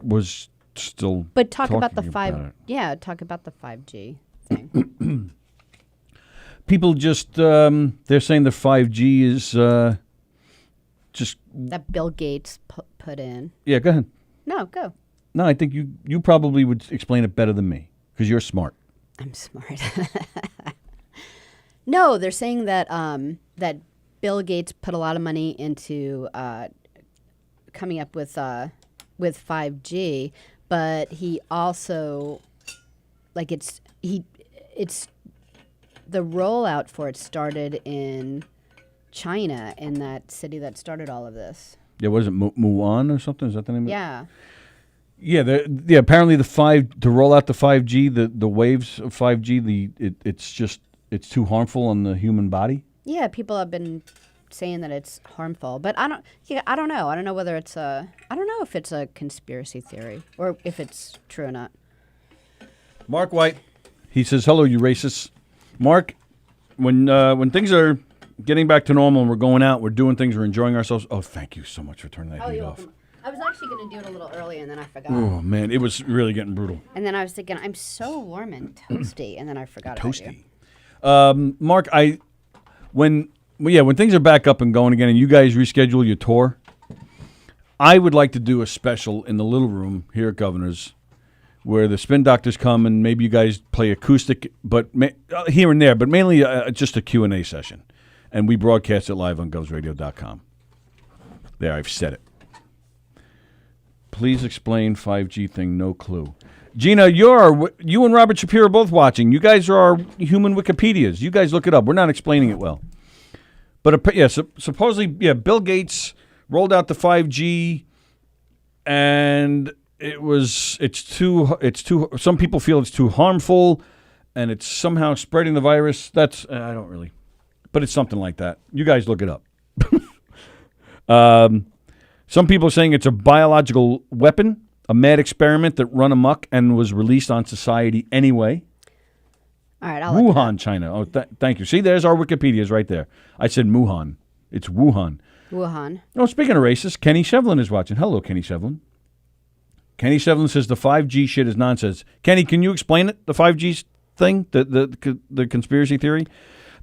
was still. But talk about the Talk about the 5G thing. People just they're saying the 5G is just that Bill Gates put in. Yeah, go ahead. No, go. No, I think you probably would explain it better than me because you're smart. I'm smart. No, they're saying that that Bill Gates put a lot of money into coming up with 5G, but he also it's the rollout for it started in China, in that city that started all of this. Yeah, what is it, Muan or something? Is that the name? Yeah. Yeah, apparently to roll out the 5G, the waves of 5G, it's too harmful on the human body. Yeah, people have been saying that it's harmful, but I don't know. I don't know whether I don't know if it's a conspiracy theory or if it's true or not. Mark White, he says, "Hello, you racists." Mark, when things are getting back to normal and we're going out, we're doing things, we're enjoying ourselves. Oh, thank you so much for turning that heat off. Welcome. I was actually going to do it a little earlier, and then I forgot. Oh, man, it was really getting brutal. And then I was thinking, I'm so warm and toasty, and then I forgot Toasty. about you. Mark, when things are back up and going again and you guys reschedule your tour, I would like to do a special in the little room here at Governor's where the spin doctors come and maybe you guys play acoustic, but here and there, but mainly just a Q&A session. And we broadcast it live on govsradio.com. There, I've said it. Please explain 5G thing, no clue. Gina, you and Robert Shapiro are both watching. You guys are our human Wikipedias. You guys look it up. We're not explaining it well. But supposedly, Bill Gates rolled out the 5G, and it's too. Some people feel it's too harmful, and it's somehow spreading the virus. That's I don't really, but it's something like that. You guys look it up. Some people are saying it's a biological weapon, a mad experiment that run amok and was released on society anyway. All right, I'll Wuhan, China. Oh, thank you. See, there's our Wikipedias right there. I said Wuhan. It's Wuhan. Wuhan. Oh, speaking of racists, Kenny Shevlin is watching. Hello, Kenny Shevlin. Kenny Shevlin says the 5G shit is nonsense. Kenny, can you explain it, the 5G thing, the conspiracy theory?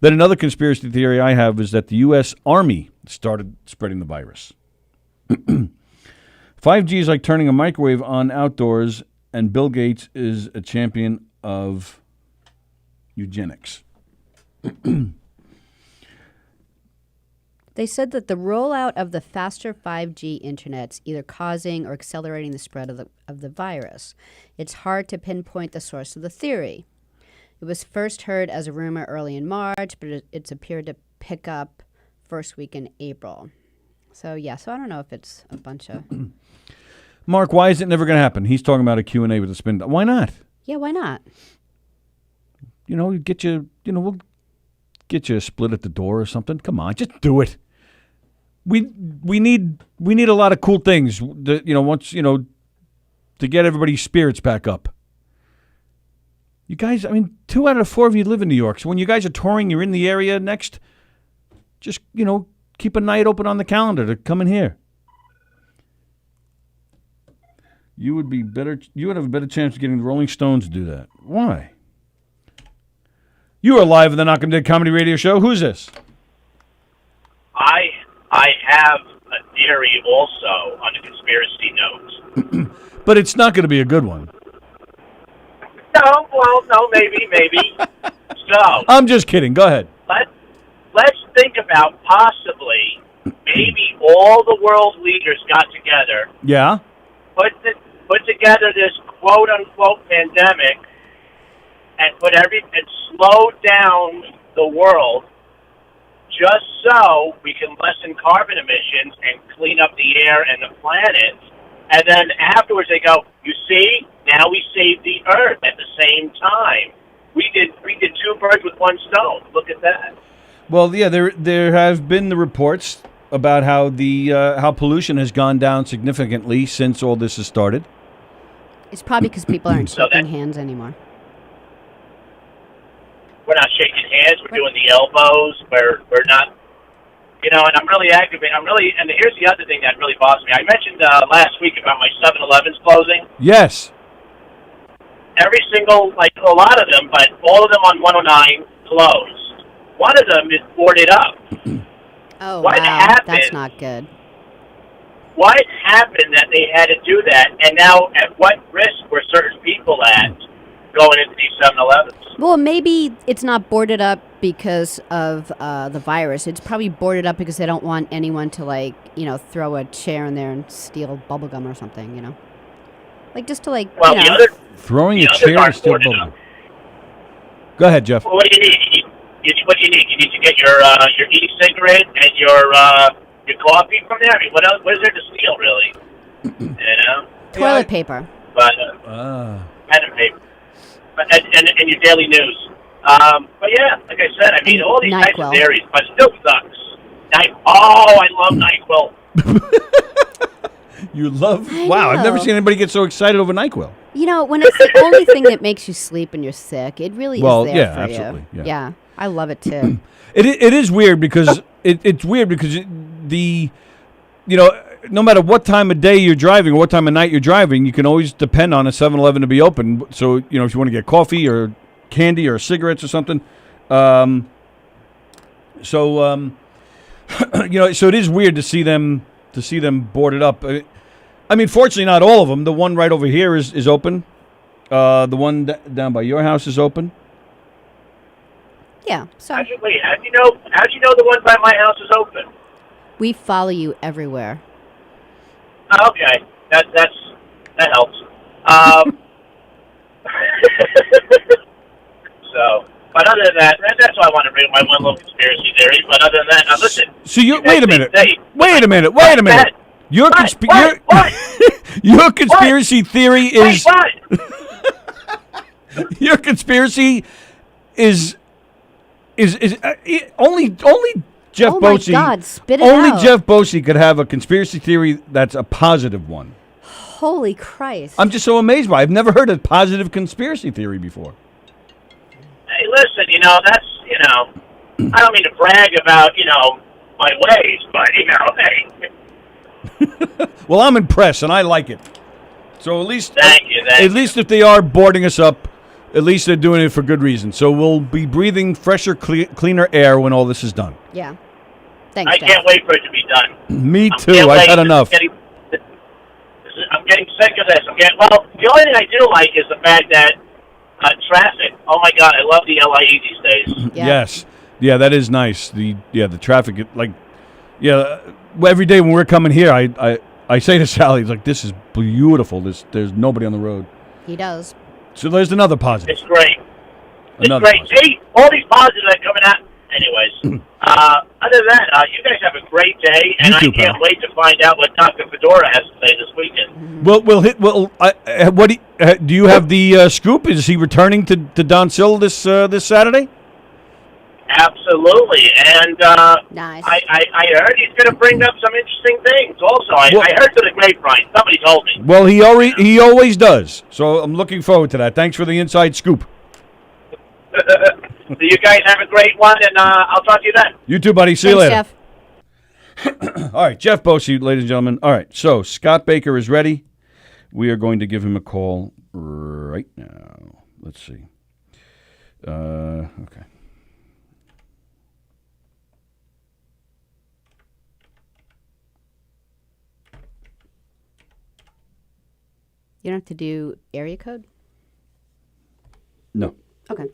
Then another conspiracy theory I have is that the U.S. Army started spreading the virus. 5G is like turning a microwave on outdoors, and Bill Gates is a champion of eugenics. They said that the rollout of the faster 5G internet's either causing or accelerating the spread of the virus. It's hard to pinpoint the source of the theory. It was first heard as a rumor early in March, but it's appeared to pick up first week in April. So I don't know if it's a bunch of... Mark, why is it never going to happen? He's talking about a Q&A with a spin. Why not? Yeah, why not? We'll get you a split at the door or something. Come on, just do it. We need a lot of cool things to get everybody's spirits back up. You guys, 2 out of 4 of you live in New York. So when you guys are touring, you're in the area next, just, keep a night open on the calendar to come in here. You would have a better chance of getting the Rolling Stones to do that. Why? You are live in the Knockem Dead Comedy Radio Show. Who's this? I have a theory also on the conspiracy note. But it's not going to be a good one. No, maybe. So I'm just kidding. Go ahead. Let's think about possibly maybe all the world leaders got together. Yeah. Put together this quote unquote pandemic and slow down the world just so we can lessen carbon emissions and clean up the air and the planet. And then afterwards they go, you see, now we saved the earth at the same time. we did two birds with one stone. Look at that. Well, yeah, there have been the reports about how how pollution has gone down significantly since all this has started. It's probably because people aren't So shaking hands anymore. We're not shaking hands. We're doing the elbows. We're not. And I'm really aggravated. And here's the other thing that really bothers me. I mentioned last week about my 7-Elevens closing. Yes. Every single, like a lot of them, but all of them on 109 closed. One of them is boarded up. Oh, What wow. happened? That's not good. What happened that they had to do that? And now, at what risk were certain people at going into these 7-Elevens? Well, maybe it's not boarded up because of the virus. It's probably boarded up because they don't want anyone to, throw a chair in there and steal bubble gum or something, Like, just to, Well, the other Throwing the a others chair aren't is still boarded bubbling. up. Go ahead, Jeff. Well, what do you need? What do you need? You need to get your e-cigarette and your coffee from there. I mean, what else? What is there to steal, really? toilet paper. But pen and paper, and your daily news. But yeah, like I said, I mean, all these types of NyQuil. theories, but it still sucks. I love NyQuil. You love... I Wow, I've never know. seen anybody get so excited over NyQuil. When it's the only thing that makes you sleep when you're sick, it really Well, is there yeah, for absolutely, you. yeah. I love it too. It is weird because it's weird because no matter what time of day you're driving or what time of night you're driving, you can always depend on a 7-Eleven to be open. So, if you want to get coffee or candy or cigarettes or something. So it is weird to see them boarded up. I mean, fortunately, not all of them. The one right over here is open. The one down by your house is open. Yeah. So How'd you know the one by my house is open? we follow you everywhere. Okay, that helps. But other than that, that's why I want to bring my one little conspiracy theory. But other than that, now listen. So you wait a guys minute. think- Wait a minute. Your your conspiracy theory is your conspiracy is only Jeff Oh my Bosey. God, spit it only out. Jeff Bosey could have a conspiracy theory that's a positive one. Holy Christ. I'm just so amazed by it. I've never heard a positive conspiracy theory before. Hey, listen, that's, I don't mean to brag about, my ways, but, hey. Well, I'm impressed, and I like it. So at least, Thank you. at least if they are boarding us up, at least they're doing it for good reason. So we'll be breathing fresher, cleaner air when all this is done. Yeah. Thanks, I Jeff. can't wait for it to be done. Me I too. can't I've wait. had enough. I'm getting sick of this. The only thing I do like is the fact that traffic. Oh my God, I love the LIE these days. Yeah. Yes. Yeah, that is nice. The traffic, every day when we're coming here, I say to Sallie, like, this is beautiful. There's nobody on the road. He does. So there's another positive. It's great. Another It's great. positive. See, all these positives that are coming out. Anyways, other than that, you guys have a great day, and You too, I can't pal. wait to find out what Dr. Fedora has to say this weekend. We'll hit. Well, do you have the scoop? Is he returning to Don Sill this Saturday? Absolutely, and Nice. I heard he's going to bring up some interesting things. Also, I heard through the grapevine. Somebody told me. Well, he always does. So I'm looking forward to that. Thanks for the inside scoop. So you guys have a great one, and I'll talk to you then. You too, buddy. See you Thanks, later. Jeff. All right, Jeff Bosey, ladies and gentlemen. All right, so Scott Baker is ready. We are going to give him a call right now. Let's see. Okay. You don't have to do area code? No. Okay.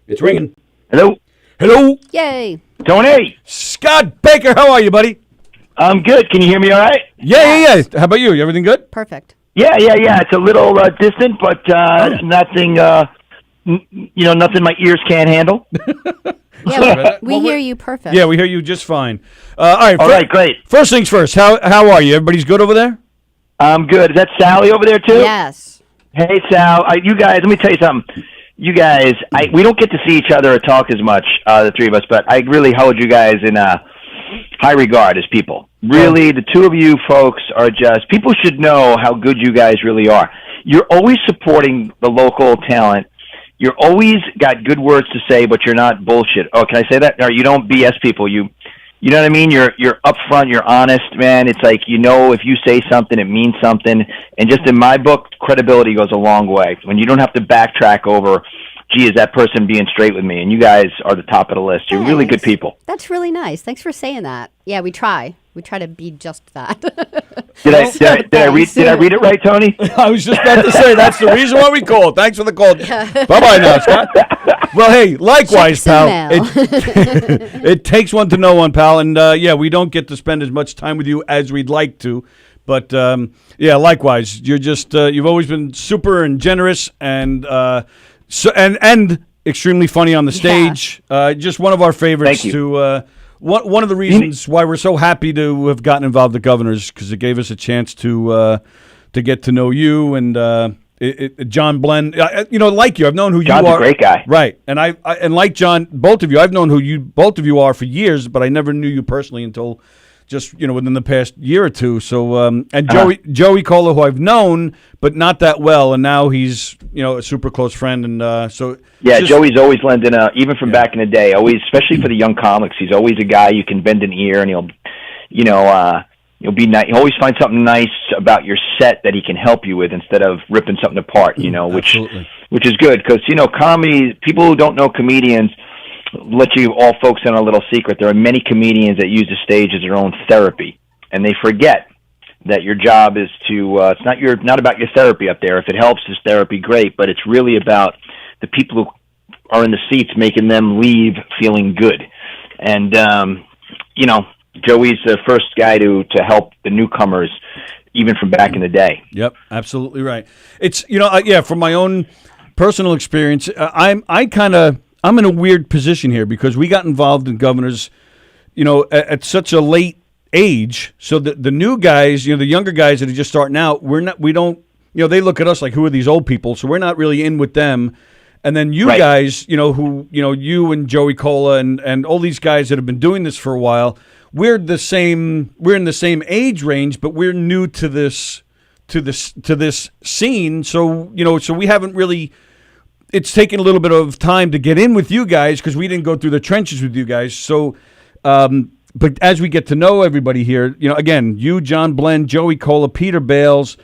It's ringing. Hello, Hello, Yay. Tony. Scott Baker. How are you, buddy? I'm good. Can you hear me all right? Yeah. How about you? Everything good? Perfect. Yeah. It's a little distant, but nothing. Nothing my ears can't handle. Yeah, we hear you perfect. Yeah, we hear you just fine. All right. All right, great. First things first. How are you? Everybody's good over there? I'm good. Is that Sallie over there too? Yes. Hey, Sal. You guys, let me tell you something. You guys, we don't get to see each other or talk as much, the three of us, but I really hold you guys in high regard as people. Really, the two of you folks are just, people should know how good you guys really are. You're always supporting the local talent. You're always got good words to say, but you're not bullshit. Oh, can I say that? Or you don't BS people. You know what I mean? You're upfront, you're honest, man. It's like, if you say something, it means something. And just in my book, credibility goes a long way. When you don't have to backtrack over, gee, is that person being straight with me? And you guys are the top of the list. You're really good people. That's really nice. Thanks for saying that. Yeah, we try. We try to be just that. Did I read it right, Tony? I was just about to say that's the reason why we called. Thanks for the call. Bye-bye now, Scott. Well, hey, likewise, pal. It takes one to know one, pal. And, we don't get to spend as much time with you as we'd like to. But, likewise. You're just, you've always been super and generous and extremely funny on the stage. Just one of our favorites. Thank you. To one of the reasons why we're so happy to have gotten involved with the Governors, because it gave us a chance to get to know you and John Blen. Like you, I've known who John's you are. John's a great guy, right? And and like John, both of you, I've known who both of you are for years, but I never knew you personally until just within the past year or two. So Joey Cola, who I've known but not that well, and now he's a super close friend, and so Joey's always lending even from back in the day, always, especially for the young comics. He's always a guy you can bend an ear, and he'll be nice. He'll always find something nice about your set that he can help you with instead of ripping something apart. Which is good because comedy. People who don't know comedians. Let you all folks in on a little secret. There are many comedians that use the stage as their own therapy, and they forget that your job is to. It's not about your therapy up there. If it helps, it's therapy, great. But it's really about the people who are in the seats, making them leave feeling good. And Joey's the first guy to help the newcomers, even from back in the day. Yep, absolutely right. It's from my own personal experience, I'm in a weird position here because we got involved in Governors, at such a late age. So the new guys, the younger guys that are just starting out, we don't, they look at us like, who are these old people? So we're not really in with them. And then you guys, who, you and Joey Cola and all these guys that have been doing this for a while, we're in the same age range, but we're new to this scene. So, so we haven't really. It's taken a little bit of time to get in with you guys because we didn't go through the trenches with you guys. So, but as we get to know everybody here, again, you, John Blen, Joey Cola, Peter Bales,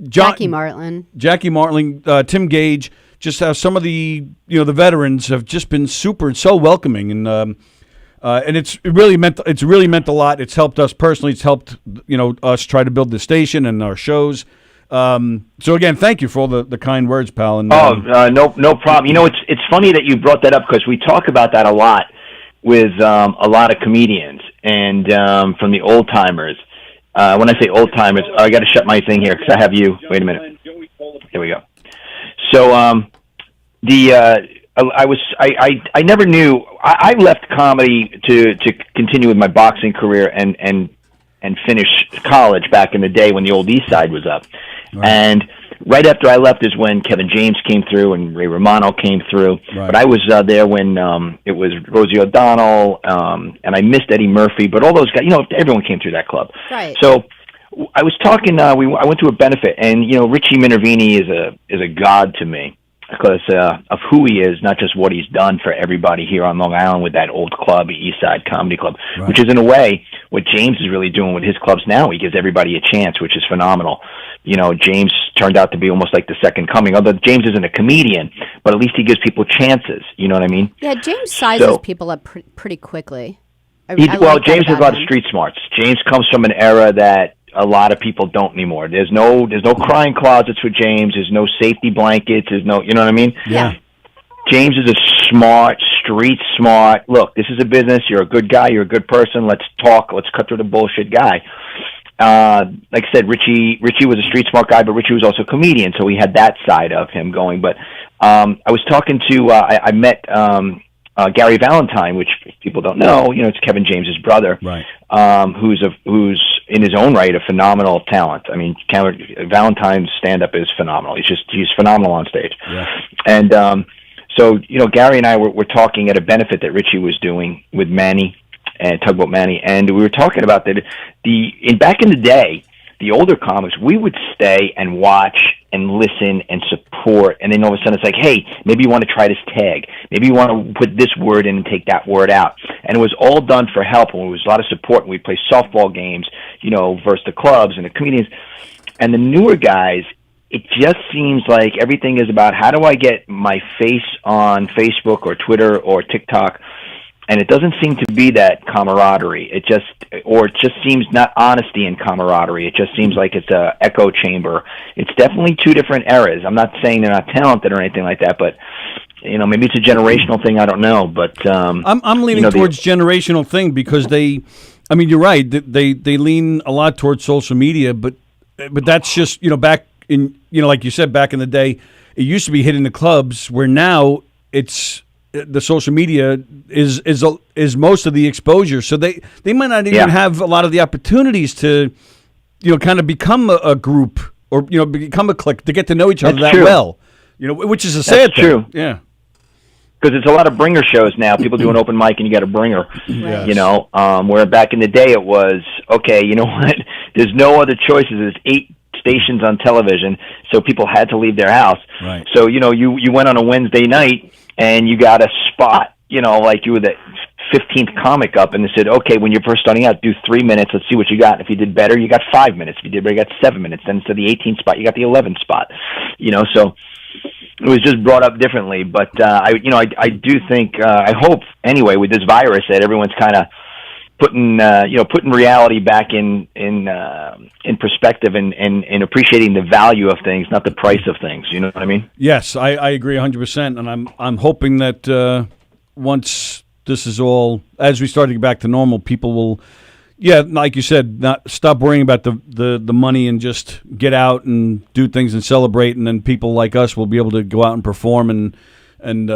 Jackie Martling, Tim Gage, just how some of the the veterans have just been super and so welcoming, and it's really meant a lot. It's helped us personally. It's helped us try to build the station and our shows. So again, thank you for all the kind words, pal. And, no problem. It's funny that you brought that up because we talk about that a lot with a lot of comedians and from the old timers. When I say old timers, I got to shut my thing here because I have you. Wait a minute. Here we go. So I never knew. I left comedy to continue with my boxing career and finish college back in the day when the old East Side was up. Right. And right after I left is when Kevin James came through and Ray Romano came through. Right. But I was there when it was Rosie O'Donnell, and I missed Eddie Murphy. But all those guys, everyone came through that club. Right. So I was talking. I went to a benefit, and Richie Minervini is a god to me because of who he is, not just what he's done for everybody here on Long Island with that old club, East Side Comedy Club, right. Which is in a way what James is really doing with his clubs now. He gives everybody a chance, which is phenomenal. James turned out to be almost like the second coming. Although James isn't a comedian, but at least he gives people chances. You know what I mean? Yeah, James sizes people up pretty quickly. James has a lot of street smarts. James comes from an era that a lot of people don't anymore. There's no crying closets for James. There's no safety blankets. There's no, you know what I mean? Yeah. James is a smart, street smart. Look, this is a business. You're a good guy. You're a good person. Let's talk. Let's cut through the bullshit guy. Like I said, Richie was a street smart guy, but Richie was also a comedian, so he had that side of him going. But I was talking to, I met Gary Valentine, which people don't know. It's Kevin James's brother, right? Who's in his own right, a phenomenal talent. I mean, Valentine's stand-up is phenomenal. He's phenomenal on stage. Yeah. And so, Gary and I were talking at a benefit that Richie was doing with Manny and Tugboat Manny, and we were talking about that back in the day, the older comics, we would stay and watch and listen and support, and then all of a sudden it's like, hey, maybe you want to try this tag. Maybe you want to put this word in and take that word out. And it was all done for help, and it was a lot of support, and we'd play softball games, versus the clubs and the comedians. And the newer guys, it just seems like everything is about how do I get my face on Facebook or Twitter or TikTok, and it doesn't seem to be that camaraderie. It just seems not honesty and camaraderie. It just seems like it's a echo chamber. It's definitely two different eras. I'm not saying they're not talented or anything like that, but maybe it's a generational thing. I don't know, but I'm leaning towards generational thing because you're right. They lean a lot towards social media, but that's just back in like you said back in the day, it used to be hitting the clubs where now it's. The social media is most of the exposure, so they might not even have a lot of the opportunities to, kind of become a group or become a clique to get to know each other that well, which is a sad thing. True. Yeah, because it's a lot of bringer shows now. People do an open mic and you got a bringer. Yes. Where back in the day it was okay. You know what? There's no other choices. There's 8 stations on television, so people had to leave their house. Right. So you went on a Wednesday night. And you got a spot, like you were the 15th comic up, and they said, okay, when you're first starting out, do 3 minutes. Let's see what you got. If you did better, you got 5 minutes. If you did better, you got 7 minutes. Then instead of the 18th spot, you got the 11th spot. So it was just brought up differently. But I do think, I hope anyway, with this virus, that everyone's kind of putting reality back in perspective and appreciating the value of things, not the price of things. You know what I mean? Yes, I agree 100%, and I'm hoping that once this is all, as we start to get back to normal, people will, like you said, not stop worrying about the money and just get out and do things and celebrate, and then people like us will be able to go out and perform and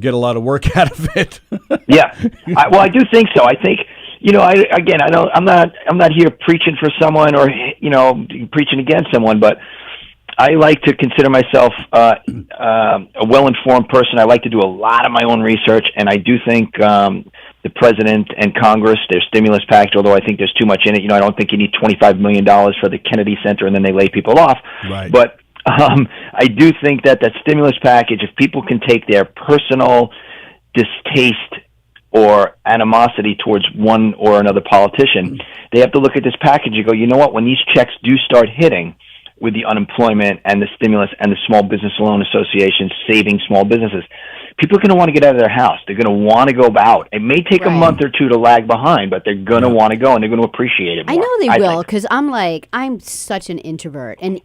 get a lot of work out of it. Yeah, I do think so. I think. I'm not here preaching for someone or preaching against someone, but I like to consider myself a well-informed person. I like to do a lot of my own research, and I do think the president and Congress, their stimulus package, although I think there's too much in it. I don't think you need $25 million for the Kennedy Center and then they lay people off. Right. But I do think that stimulus package, if people can take their personal distaste or animosity towards one or another politician, they have to look at this package and go, you know what, when these checks do start hitting with the unemployment and the stimulus and the Small Business Loan Association saving small businesses, people are going to want to get out of their house. They're going to want to go out. It may take a month or two to lag behind, but they're going to want to go, and they're going to appreciate it more. I know they will, because I'm such an introvert. And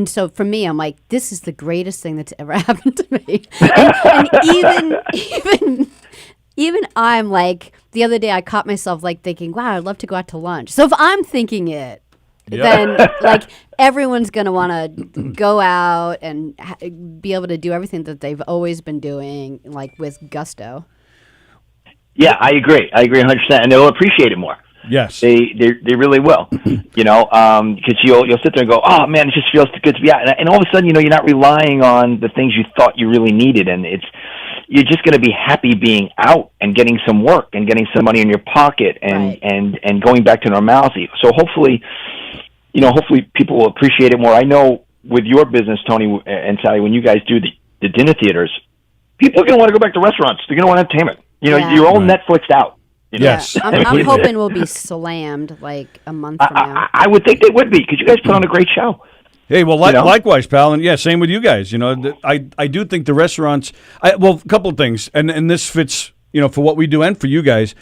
so for me, I'm like, this is the greatest thing that's ever happened to me. And even I'm like, the other day I caught myself like thinking, wow, I'd love to go out to lunch. So if I'm thinking it, then like everyone's going to want to go out and be able to do everything that they've always been doing, like with gusto. Yeah, I agree 100%, and they'll appreciate it more. Yes, they really will. Because you'll sit there and go, oh man, it just feels good to be out, and all of a sudden, you're not relying on the things you thought you really needed, and you're just going to be happy being out and getting some work and getting some money in your pocket and going back to normalcy. So hopefully people will appreciate it more. I know with your business, Tony and Sallie, when you guys do the dinner theaters, people are going to want to go back to restaurants. They're going to want entertainment. You're all Netflixed out. Yes. I'm hoping we'll be slammed like a month from now. I would think they would be, because you guys put on a great show. Hey, well, likewise, pal, and same with you guys. I do think the restaurants. A couple of things, and this fits, for what we do and for you guys.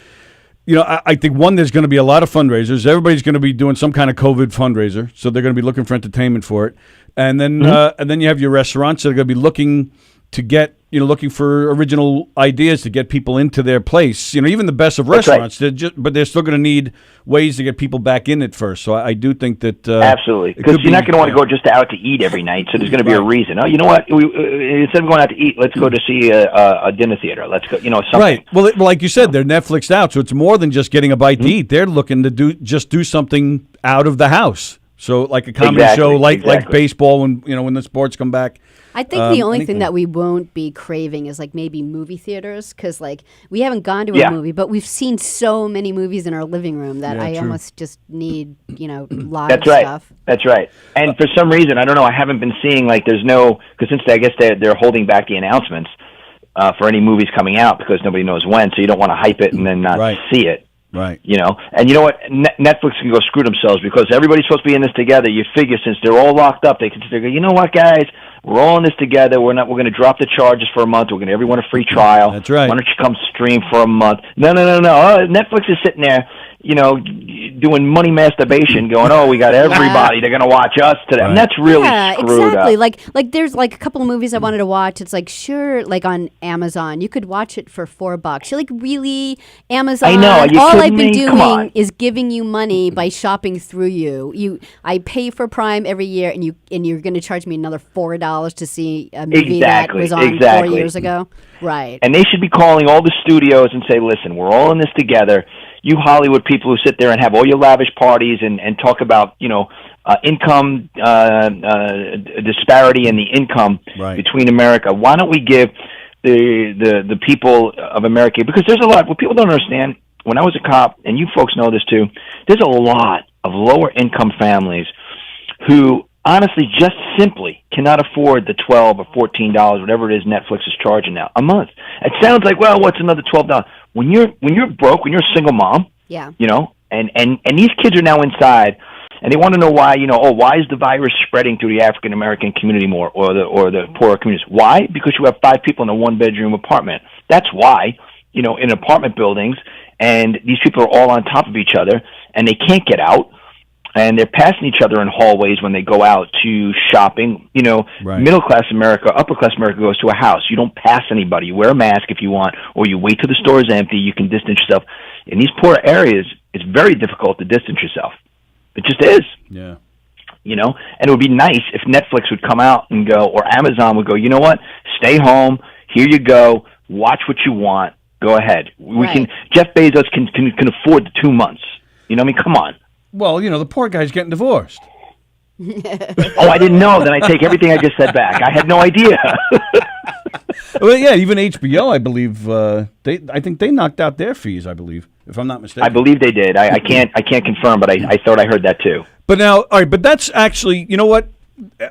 I think one, there's going to be a lot of fundraisers. Everybody's going to be doing some kind of COVID fundraiser, so they're going to be looking for entertainment for it. And then, and then you have your restaurants that are going to be looking to get, looking for original ideas to get people into their place. Even the best of That's restaurants, right. but they're still going to need ways to get people back in it first. So I do think that absolutely, because you're not going to want to go just out to eat every night. So there's going to be a reason. Oh, you know what? Instead of going out to eat, let's go to see a dinner theater. Let's go. Something. Right. Well, like you said, they're Netflixed out, so it's more than just getting a bite to eat. They're looking to do something out of the house. So like a comedy show, like baseball when the sports come back. I think the only thing that we won't be craving is like maybe movie theaters, because like we haven't gone to a movie, but we've seen so many movies in our living room that I almost just need live stuff. That's right. And for some reason, I don't know, I haven't been seeing because since I guess they're holding back the announcements for any movies coming out because nobody knows when, so you don't want to hype it and then not see it. Right. And you know what? Netflix can go screw themselves because everybody's supposed to be in this together. You figure since they're all locked up, they can figure, you know what, guys? We're all in this together. We're going to drop the charges for a month. We're going to everyone a free trial. That's right. Why don't you come stream for a month? No. Netflix is sitting there, doing money masturbation, going, oh, we got everybody. They're going to watch us today. Right. And that's really screwed exactly. up. Like there's like a couple of movies I wanted to watch. It's like, sure, like on Amazon, you could watch it for $4. You're like, really? Amazon? I know. Are you all kidding I've been me? doing is giving you money by shopping through you. I pay for Prime every year, and you're going to charge me another $4 to see a movie that was on 4 years ago. Right. And they should be calling all the studios and say, listen, we're all in this together. You Hollywood people who sit there and have all your lavish parties and talk about, income disparity in the income between America. Why don't we give the people of America, because there's a lot, what people don't understand, when I was a cop, and you folks know this too, there's a lot of lower income families who honestly just simply cannot afford the $12 or $14, whatever it is Netflix is charging now, a month. It sounds like, well, what's another $12? When you're broke, when you're a single mom, and these kids are now inside, and they want to know why, why is the virus spreading through the African American community more, or the poorer communities? Why? Because you have 5 people in a 1-bedroom apartment. That's why, in apartment buildings, and these people are all on top of each other, and they can't get out. And they're passing each other in hallways when they go out to shopping. Middle-class America, upper-class America goes to a house. You don't pass anybody. You wear a mask if you want, or you wait till the store is empty. You can distance yourself. In these poor areas, it's very difficult to distance yourself. It just is. Yeah. And it would be nice if Netflix would come out and go, or Amazon would go, you know what? Stay home. Here you go. Watch what you want. Go ahead. We can. Jeff Bezos can afford the 2 months. Come on. Well, the poor guy's getting divorced. Oh, I didn't know. Then I take everything I just said back. I had no idea. Well, yeah, even HBO, I believe, I think they knocked out their fees, I believe, if I'm not mistaken. I believe they did. I can't confirm, but I thought I heard that too. But now, all right, but that's actually, you know what?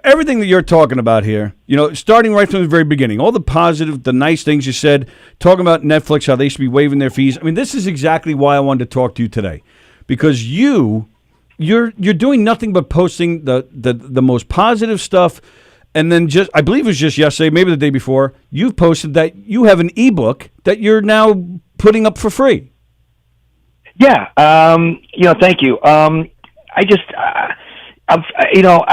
Everything that you're talking about here, starting right from the very beginning, all the positive, the nice things you said, talking about Netflix, how they should be waiving their fees. I mean, this is exactly why I wanted to talk to you today. Because you're doing nothing but posting the most positive stuff, and then I believe it was just yesterday, maybe the day before, you've posted that you have an ebook that you're now putting up for free. Yeah, thank you. I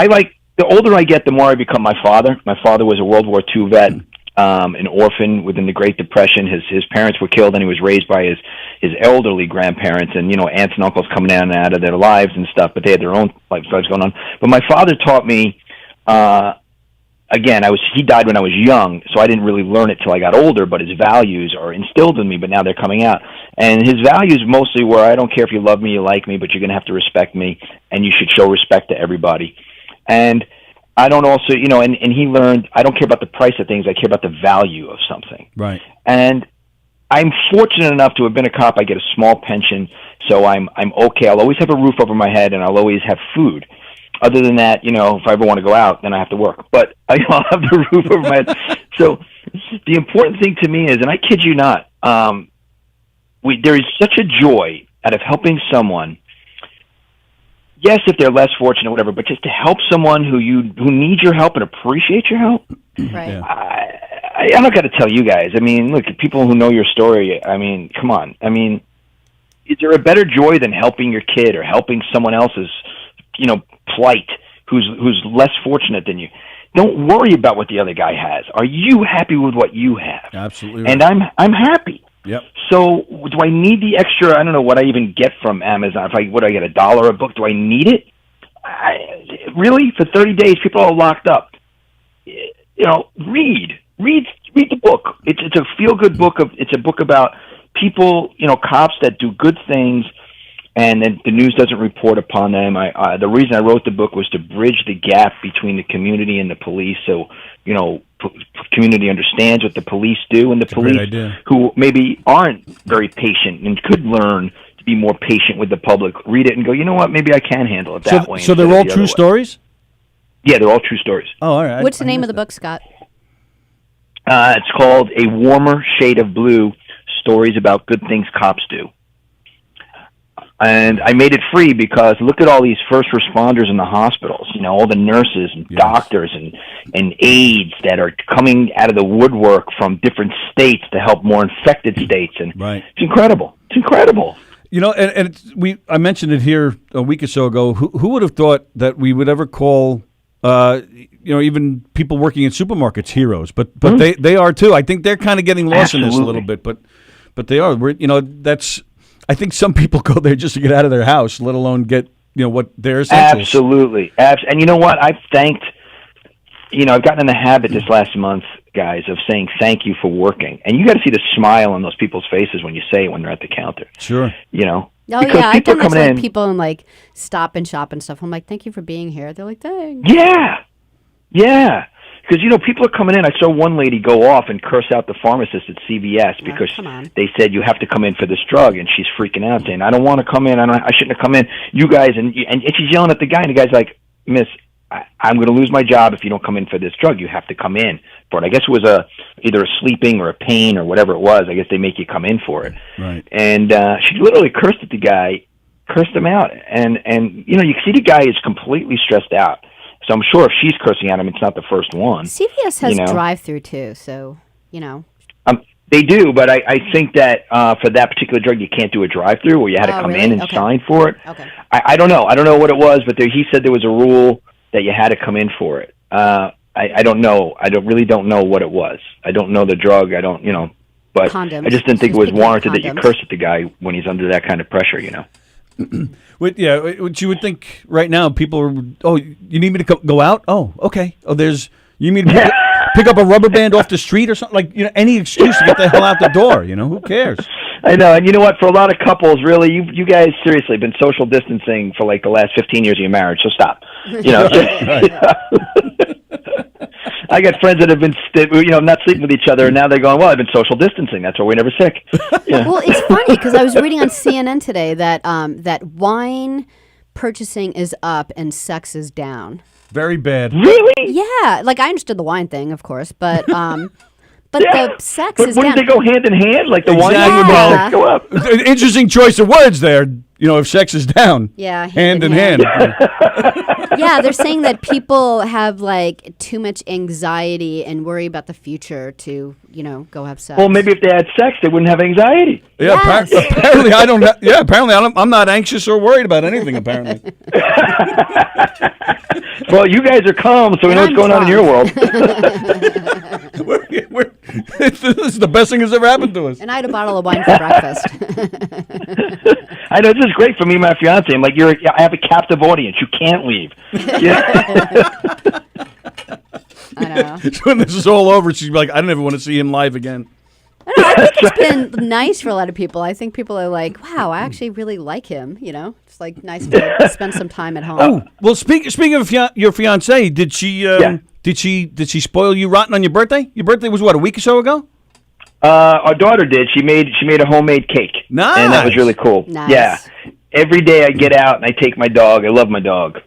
like, the older I get, the more I become my father. My father was a World War II vet. An orphan within the Great Depression. His parents were killed, and he was raised by his elderly grandparents, and aunts and uncles coming in and out of their lives and stuff. But they had their own lives going on. But my father taught me. Again, he died when I was young, so I didn't really learn it till I got older. But his values are instilled in me. But now they're coming out, and his values mostly were: I don't care if you love me, you like me, but you're going to have to respect me, and you should show respect to everybody. And I don't also, and he learned, I don't care about the price of things, I care about the value of something. Right. And I'm fortunate enough to have been a cop. I get a small pension, so I'm okay. I'll always have a roof over my head, and I'll always have food. Other than that, if I ever want to go out, then I have to work. But I'll have the roof over my head. So the important thing to me is, and I kid you not, there is such a joy out of helping someone. Yes, if they're less fortunate, whatever, but just to help someone who needs your help and appreciate your help. Right. Yeah. I'm not going to tell you guys. I mean, look, people who know your story, I mean, come on. I mean, is there a better joy than helping your kid or helping someone else's, plight who's less fortunate than you? don't worry about what the other guy has. Are you happy with what you have? Absolutely right. And I'm happy. Yep. So do I need the extra? I don't know what I even get from Amazon. What do I get, $1 a book? Do I need it? Really? For 30 days, people are locked up. Read the book. It's a feel-good book. It's a book about people, cops that do good things, and then the news doesn't report upon them. The reason I wrote the book was to bridge the gap between the community and the police. So, community understands what the police do, and the police who maybe aren't very patient and could learn to be more patient with the public, read it and go, you know what, maybe I can handle it that way. So they're all true stories? Yeah, they're all true stories. Oh, all right. What's the name of the book, Scott? It's called A Warmer Shade of Blue, Stories About Good Things Cops Do. And I made it free because look at all these first responders in the hospitals, all the nurses and doctors and aides that are coming out of the woodwork from different states to help more infected states. And It's incredible. It's incredible. I mentioned it here a week or so ago. Who would have thought that we would ever call even people working in supermarkets heroes? But they are too. I think they're kind of getting lost in this a little bit, but they are. I think some people go there just to get out of their house, let alone get what their essentials. Absolutely. And you know what? I've gotten in the habit this last month, guys, of saying thank you for working. And you got to see the smile on those people's faces when you say it when they're at the counter. Sure. Oh, yeah, I've done that to people in, Stop and Shop and stuff. I'm like, thank you for being here. They're like, thanks. Yeah. Because, people are coming in. I saw one lady go off and curse out the pharmacist at CVS because they said, you have to come in for this drug. And she's freaking out saying, I don't want to come in. I shouldn't have come in. You guys. And she's yelling at the guy. And the guy's like, Miss, I'm going to lose my job if you don't come in for this drug. You have to come in for it. I guess it was either a sleeping or a pain or whatever it was. I guess they make you come in for it. Right. And she literally cursed at the guy, cursed him out. And you can see the guy is completely stressed out. So I'm sure if she's cursing at him, it's not the first one. CVS has drive-through too, so, They do, but I think that for that particular drug, you can't do a drive-through where you had to come in and sign for it. Okay. I don't know. I don't know what it was, but he said there was a rule that you had to come in for it. I don't know. I really don't know what it was. I don't know the drug. I don't, but condoms. I just didn't think it was warranted that you curse at the guy when he's under that kind of pressure, What you would think right now, people are, you need me to go out? Oh, okay. Oh, you need me to pick up a rubber band off the street or something? Any excuse to get the hell out the door, who cares? I know, and you know what? For a lot of couples, really, you guys seriously have been social distancing for the last 15 years of your marriage, so stop. I got friends that have been, not sleeping with each other, and now they're going, well, I've been social distancing. That's why we're never sick. Well, it's funny because I was reading on CNN today that that wine purchasing is up and sex is down. Very bad. Really? Yeah, I understood the wine thing, of course, but the sex is down. Wouldn't they go hand in hand? Like the wine Exactly. and the sex go up? Interesting choice of words there. If sex is down. Yeah, hand in hand. Yeah, they're saying that people have too much anxiety and worry about the future to, go have sex. Well, maybe if they had sex, they wouldn't have anxiety. Yeah, yes. Apparently I don't. Apparently I'm not anxious or worried about anything. Apparently. Well, you guys are calm, so we know what's going on in your world. This is the best thing that's ever happened to us. And I had a bottle of wine for breakfast. I know, this is great for me and my fiance. I'm like, I have a captive audience. You can't leave. I know. When this is all over, she's like, I don't ever want to see him live again. I think it's been nice for a lot of people. I think people are like, wow, I actually really like him. It's nice to spend some time at home. Oh, well, speaking of your fiance, did she spoil you rotten on your birthday? Your birthday was what, a week or so ago? Our daughter did. She made a homemade cake. Nice. And that was really cool. Nice. Yeah. Every day I get out and I take my dog. I love my dog.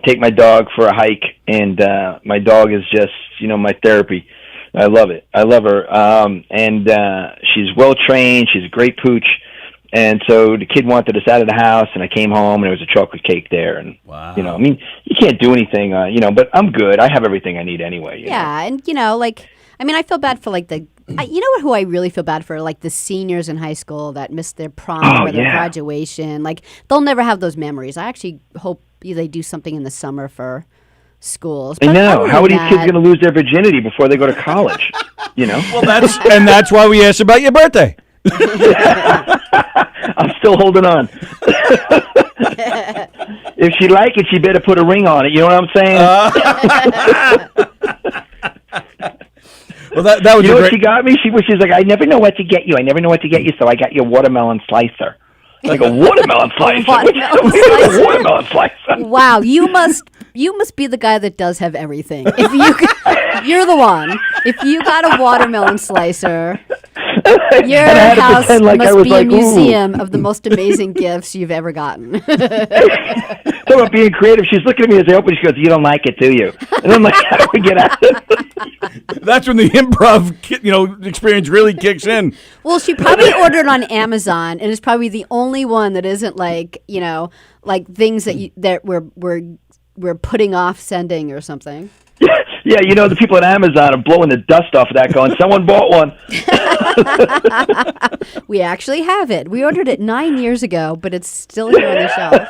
Take my dog for a hike, and my dog is just, my therapy. I love it. I love her. And she's well trained. She's a great pooch. And so the kid wanted us out of the house, and I came home, and there was a chocolate cake there. And, wow. You can't do anything, but I'm good. I have everything I need anyway. Yeah, and, I feel bad for, who I really feel bad for? The seniors in high school that missed their prom or their graduation. They'll never have those memories. I actually hope they do something in the summer for schools. I But know. other How are than these kids that- going to lose their virginity before they go to college? You know? Well, that's why we asked about your birthday. I'm still holding on. If she like it, she better put a ring on it. You know what I'm saying? Well, that was you know a what great. she got me? She's like, I never know what to get you. So I got you a watermelon slicer. Like a watermelon slicer. Watermelon What's slicer. a watermelon slicer? Wow, you must be the guy that does have everything. If you're the one. If you got a watermelon slicer, your And I had to house pretend like I must was be like, a museum of the most amazing gifts you've ever gotten. Talk about being creative. She's looking at me as I open. She goes, "You don't like it, do you?" And I'm like, "How do we get out of it?" That's when the improv, experience really kicks in. Well, she probably ordered on Amazon, and it's probably the only one that isn't like things that we're putting off sending or something. Yeah, the people at Amazon are blowing the dust off of that, going, "Someone bought one." We actually have it. We ordered it 9 years ago, but it's still here on the shelf.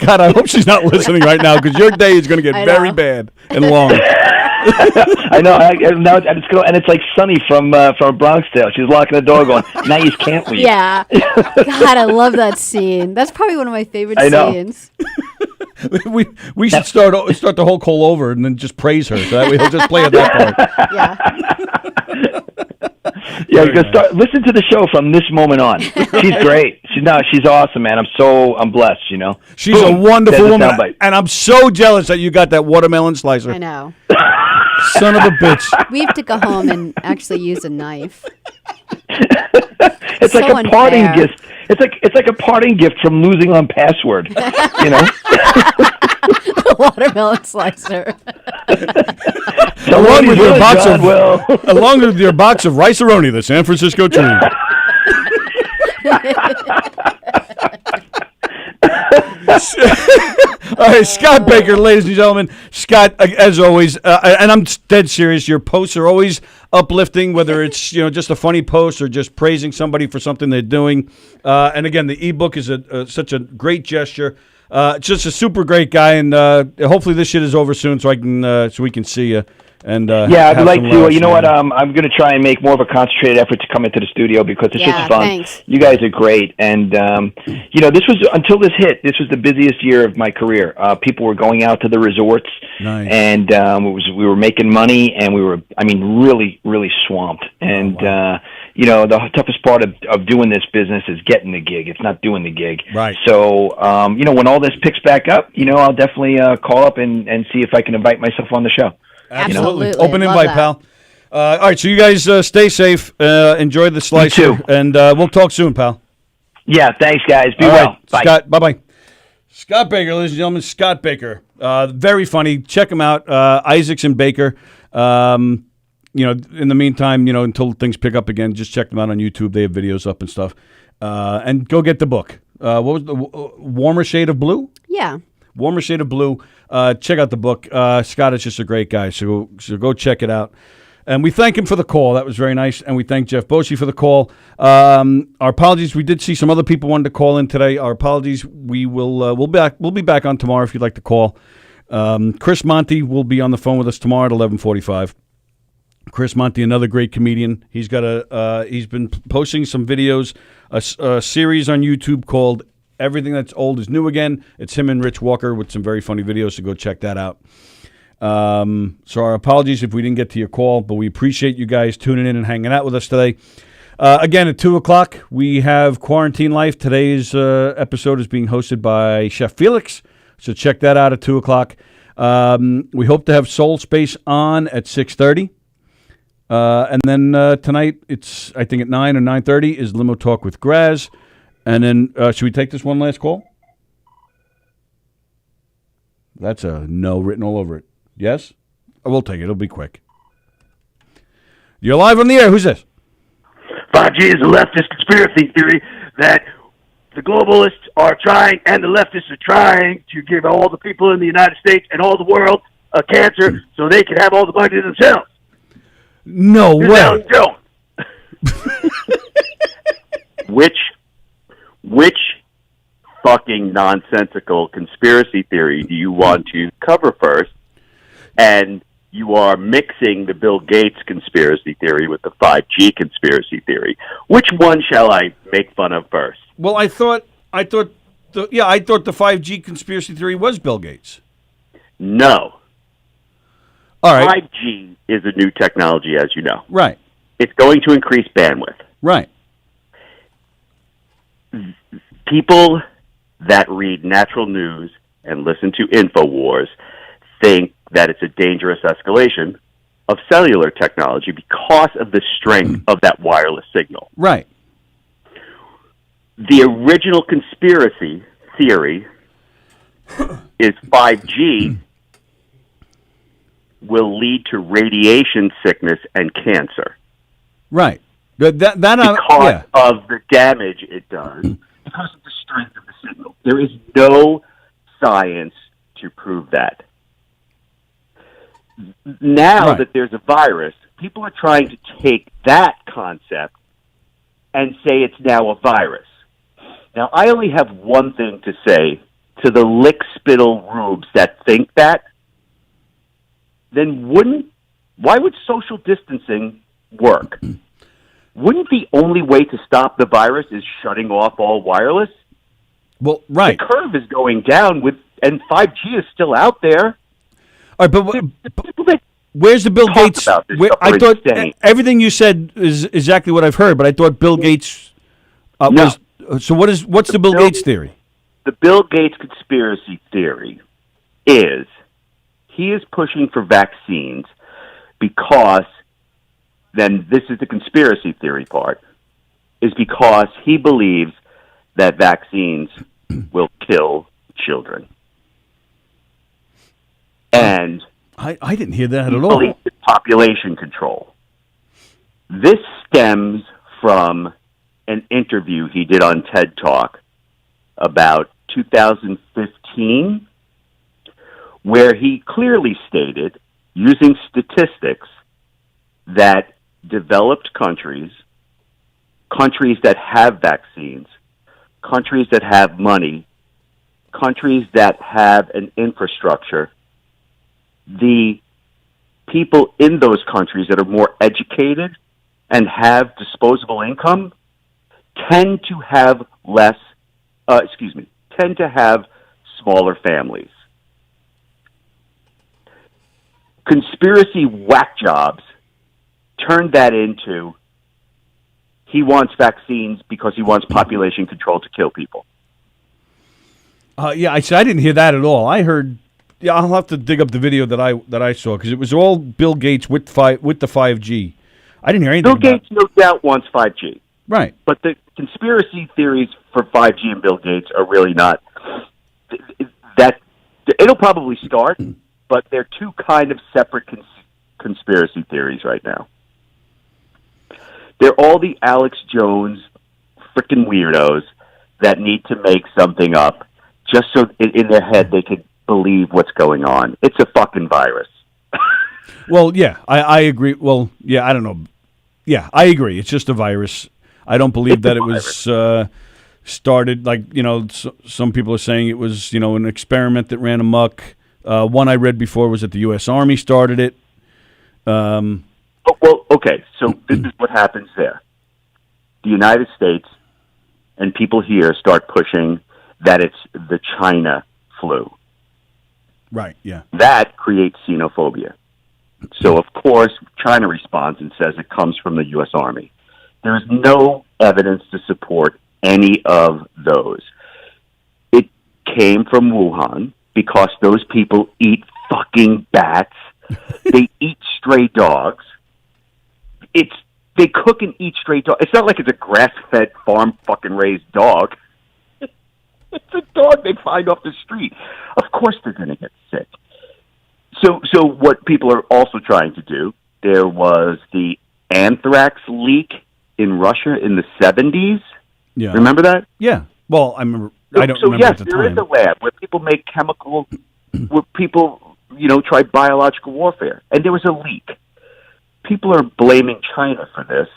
God, I hope she's not listening right now because your day is going to get I very know. bad and long. I know. And it's like Sunny from A Bronx Tale. She's locking the door, going, "Now you can't leave." Yeah. God, I love that scene. That's probably one of my favorite I know. scenes. We should start the whole call over and then just praise her. So that way he'll just play at that part. Yeah. Yeah, listen to the show from this moment on. She's great. She's awesome, man. I'm blessed. She's a wonderful There's a woman, soundbite. and I'm so jealous that you got that watermelon slicer. I know. Son of a bitch. We have to go home and actually use a knife. It's So like a parting unfair. gift. It's like a parting gift from losing on password. Watermelon slicer. Along with your box John of will. along with your box of rice-a-roni, the San Francisco Tribune. All right, Scott Baker, ladies and gentlemen. Scott, as always, and I'm dead serious. Your posts are always uplifting, whether it's just a funny post or just praising somebody for something they're doing. And again, the ebook is such a great gesture. Just a super great guy, and hopefully this shit is over soon, so we can see you. And Yeah, I'd have like some to. laughs, You know what? man. I'm going to try and make more of a concentrated effort to come into the studio because it's Yeah, just fun. thanks. You guys are great, and this was until this hit. This was the busiest year of my career. People were going out to the resorts, Nice. and we were making money, and we were, really, really swamped. And wow. the toughest part of doing this business is getting the gig. It's not doing the gig. Right. So, when all this picks back up, I'll definitely call up and see if I can invite myself on the show. Absolutely. Open Love invite, that. pal. All right, so you guys stay safe. Enjoy the slicer. too. And we'll talk soon, pal. Yeah, thanks, guys. Be All well. right, Bye. Scott, bye-bye. Scott Baker, ladies and gentlemen, Scott Baker. Very funny. Check him out, Isaacs and Baker. In the meantime, until things pick up again, just check them out on YouTube. They have videos up and stuff. And go get the book. What was the Warmer Shade of Blue? Yeah. Warmer Shade of Blue. Check out the book. Scott is just a great guy, so go check it out. And we thank him for the call. That was very nice. And we thank Jeff Boshi for the call. Our apologies. We did see some other people wanted to call in today. Our apologies. We'll be back on tomorrow if you'd like to call. Chris Monty will be on the phone with us tomorrow at 11:45. Chris Monty, another great comedian. He's been posting some videos, a series on YouTube called Everything That's Old Is New Again. It's him and Rich Walker with some very funny videos, so go check that out. So our apologies if we didn't get to your call, but we appreciate you guys tuning in and hanging out with us today. Again, at 2 o'clock, we have Quarantine Life. Today's episode is being hosted by Chef Felix, so check that out at 2 o'clock. We hope to have Soul Space on at 6:30. And then tonight, it's I think at 9 or 9:30 is Limo Talk with Graz. And then, should we take this one last call? That's a no written all over it. Yes? We'll take it. It'll be quick. You're live on the air. Who's this? 5G is a leftist conspiracy theory that the globalists are trying and the leftists are trying to give all the people in the United States and all the world a cancer so they can have all the money themselves. No Now, way. don't. Which fucking nonsensical conspiracy theory do you want to cover first? and you are mixing the Bill Gates conspiracy theory with the 5G conspiracy theory. Which one shall I make fun of first? Well, I thought the 5G conspiracy theory was Bill Gates. No. All right. 5G is a new technology, as you know. Right. It's going to increase bandwidth. Right. People that read natural news and listen to InfoWars think that it's a dangerous escalation of cellular technology because of the strength of that wireless signal. Right. The original conspiracy theory is 5G will lead to radiation sickness and cancer. Right. Because of the damage it does, because of the strength of the signal. There is no science to prove that. Now that there's a virus, people are trying to take that concept and say it's now a virus. Now, I only have one thing to say to the lick-spittle rubes that think that. Then why would social distancing work? Wouldn't the only way to stop the virus is shutting off all wireless? Well, right. The curve is going down and 5G is still out there. All right, but where's the Bill Gates? I thought everything you said is exactly what I've heard, but I thought Bill Gates was. So what's the Bill Gates theory? The Bill Gates conspiracy theory is he is pushing for vaccines because, then this is the conspiracy theory part, is because he believes that vaccines will kill children. And I didn't hear that at all. Believes in population control. This stems from an interview he did on TED Talk about 2015, where he clearly stated, using statistics, that developed countries that have vaccines, countries that have money, countries that have an infrastructure, the people in those countries that are more educated and have disposable income tend to have smaller families. Conspiracy whack jobs turned that into he wants vaccines because he wants population control to kill people. I didn't hear that at all. I heard. Yeah, I'll have to dig up the video that I saw because it was all Bill Gates with the 5G. I didn't hear anything. Bill Gates, no doubt, wants 5G. Right. But the conspiracy theories for 5G and Bill Gates are really not that. It'll probably start, but they're two kind of separate conspiracy theories right now. They're all the Alex Jones freaking weirdos that need to make something up just so in their head they could believe what's going on. It's a fucking virus. Well, yeah, I agree. Well, yeah, I don't know. Yeah, I agree. It's just a virus. I don't believe that it was started like, some people are saying it was, an experiment that ran amok. One I read before was that the U.S. Army started it. Well, okay, so this is what happens there. The United States and people here start pushing that it's the China flu. Right, yeah. That creates xenophobia. So, of course, China responds and says it comes from the U.S. Army. There is no evidence to support any of those. It came from Wuhan because those people eat fucking bats. They eat stray dogs. They cook and eat stray dogs. It's not like it's a grass-fed, farm fucking raised dog. It's a dog they find off the street. Of course they're going to get sick. So what people are also trying to do, there was the anthrax leak in Russia in the 70s. Yeah. Remember that? Yeah. Well, I remember. I don't remember at the time. So, yes, there is a lab where people make chemical, where people, try biological warfare. And there was a leak. People are blaming China for this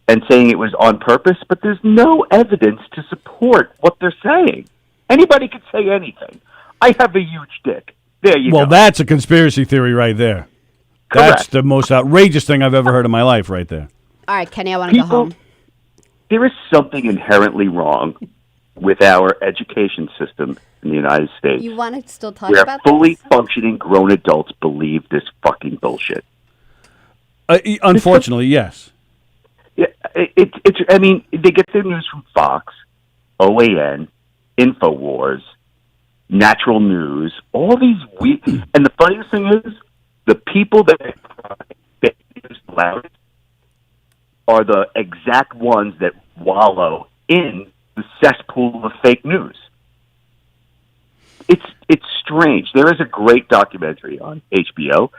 and saying it was on purpose, but there's no evidence to support what they're saying. Anybody could say anything. I have a huge dick. There you Well, go. that's a conspiracy theory right there. Correct. That's the most outrageous thing I've ever heard in my life right there. All right, Kenny, I want to go home. There is something inherently wrong with our education system in the United States. You want to still talk where about fully this? functioning grown adults believe this fucking bullshit. Unfortunately, yes. Yeah, it's. I mean, they get their news from Fox, OAN, InfoWars, Natural News, all these weird. And the funniest thing is, the people that get news loudest are the exact ones that wallow in the cesspool of fake news. It's strange. There is a great documentary on HBO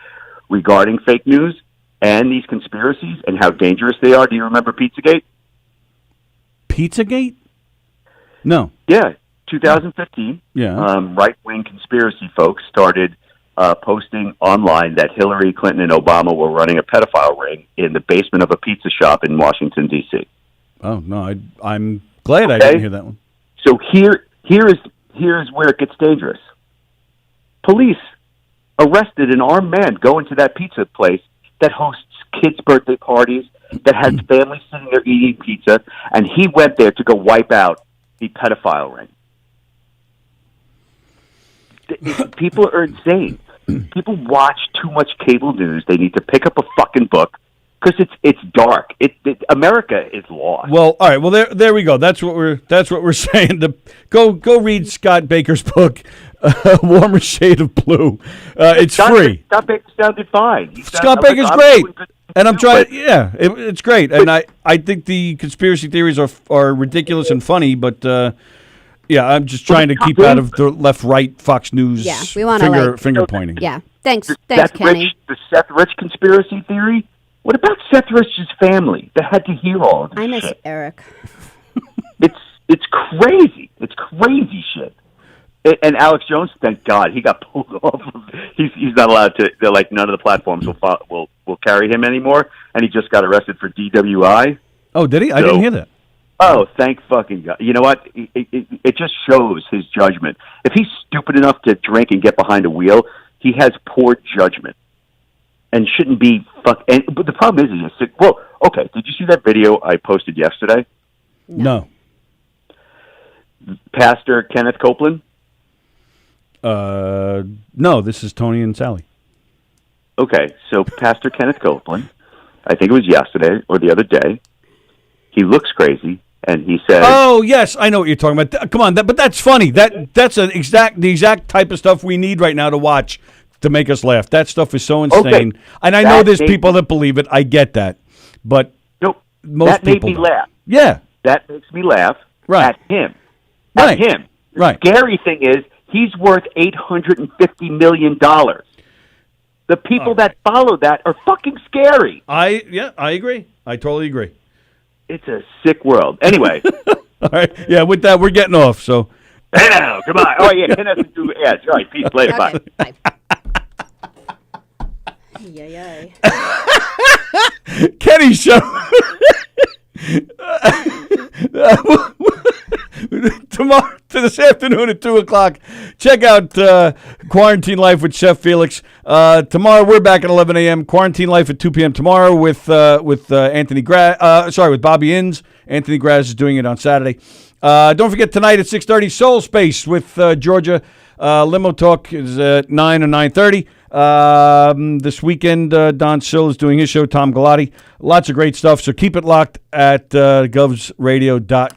regarding fake news and these conspiracies and how dangerous they are. Do you remember Pizzagate? Pizzagate? No. Yeah, 2015. Yeah. Right-wing conspiracy folks started posting online that Hillary Clinton and Obama were running a pedophile ring in the basement of a pizza shop in Washington, D.C. Oh, no, I'm glad I didn't hear that one. So here's where it gets dangerous. Police arrested an armed man going to that pizza place that hosts kids' birthday parties, that has families sitting there eating pizza, and he went there to go wipe out the pedophile ring. People are insane. People watch too much cable news. They need to pick up a fucking book because it's dark. America is lost. Well, all right. Well, there we go. That's what we're saying. Go read Scott Baker's book, Warmer Shade of Blue. It's free. Scott Baker sounded fine. Scott Baker's great, and I'm trying. Yeah, it's great, and I think the conspiracy theories are ridiculous and funny, but. Yeah, I'm just trying to keep out of the left-right Fox News. Yeah, we want to finger pointing. Yeah, thanks, Kenny. The Seth Rich conspiracy theory. What about Seth Rich's family that had to hear all of this I miss shit? Eric. It's crazy. It's crazy shit. And Alex Jones, thank God, he got pulled off. He's not allowed to. They're like, none of the platforms will carry him anymore, and he just got arrested for DWI. Oh, did he? I didn't hear that. Oh, thank fucking God. You know what? It just shows his judgment. If he's stupid enough to drink and get behind a wheel, he has poor judgment and shouldn't be But the problem is, he's sick. Well, okay, did you see that video I posted yesterday? No. Pastor Kenneth Copeland? No, this is Tony and Sallie. Okay, so Pastor Kenneth Copeland, I think it was yesterday or the other day, he looks crazy. And he said, "Oh yes, I know what you're talking about. Come on, but that's funny. That's the exact type of stuff we need right now to watch to make us laugh. That stuff is so insane. Okay. And I know there's people that believe it. I get that, but most people made me laugh. Yeah, that makes me laugh. Right. At him. Right. At him. Right. The scary thing is he's worth $850 million. The people that follow that are fucking scary. I agree. I totally agree. It's a sick world. Anyway. All right. Yeah, with that, we're getting off, so. Hey now, goodbye. Oh, yeah, Ken has to do ads. All right, peace. Later, okay, bye. Yay. Kenny Show. Tomorrow, this afternoon at 2 o'clock, check out Quarantine Life with Chef Felix. Tomorrow, we're back at 11 a.m. Quarantine Life at 2 p.m. tomorrow with Anthony Graz. With Bobby Inns. Anthony Graz is doing it on Saturday. Don't forget, tonight at 6:30, Soul Space with Georgia. Limo Talk is at 9 or 9:30. This weekend, Don Sill is doing his show, Tom Galati. Lots of great stuff, so keep it locked at govsradio.com.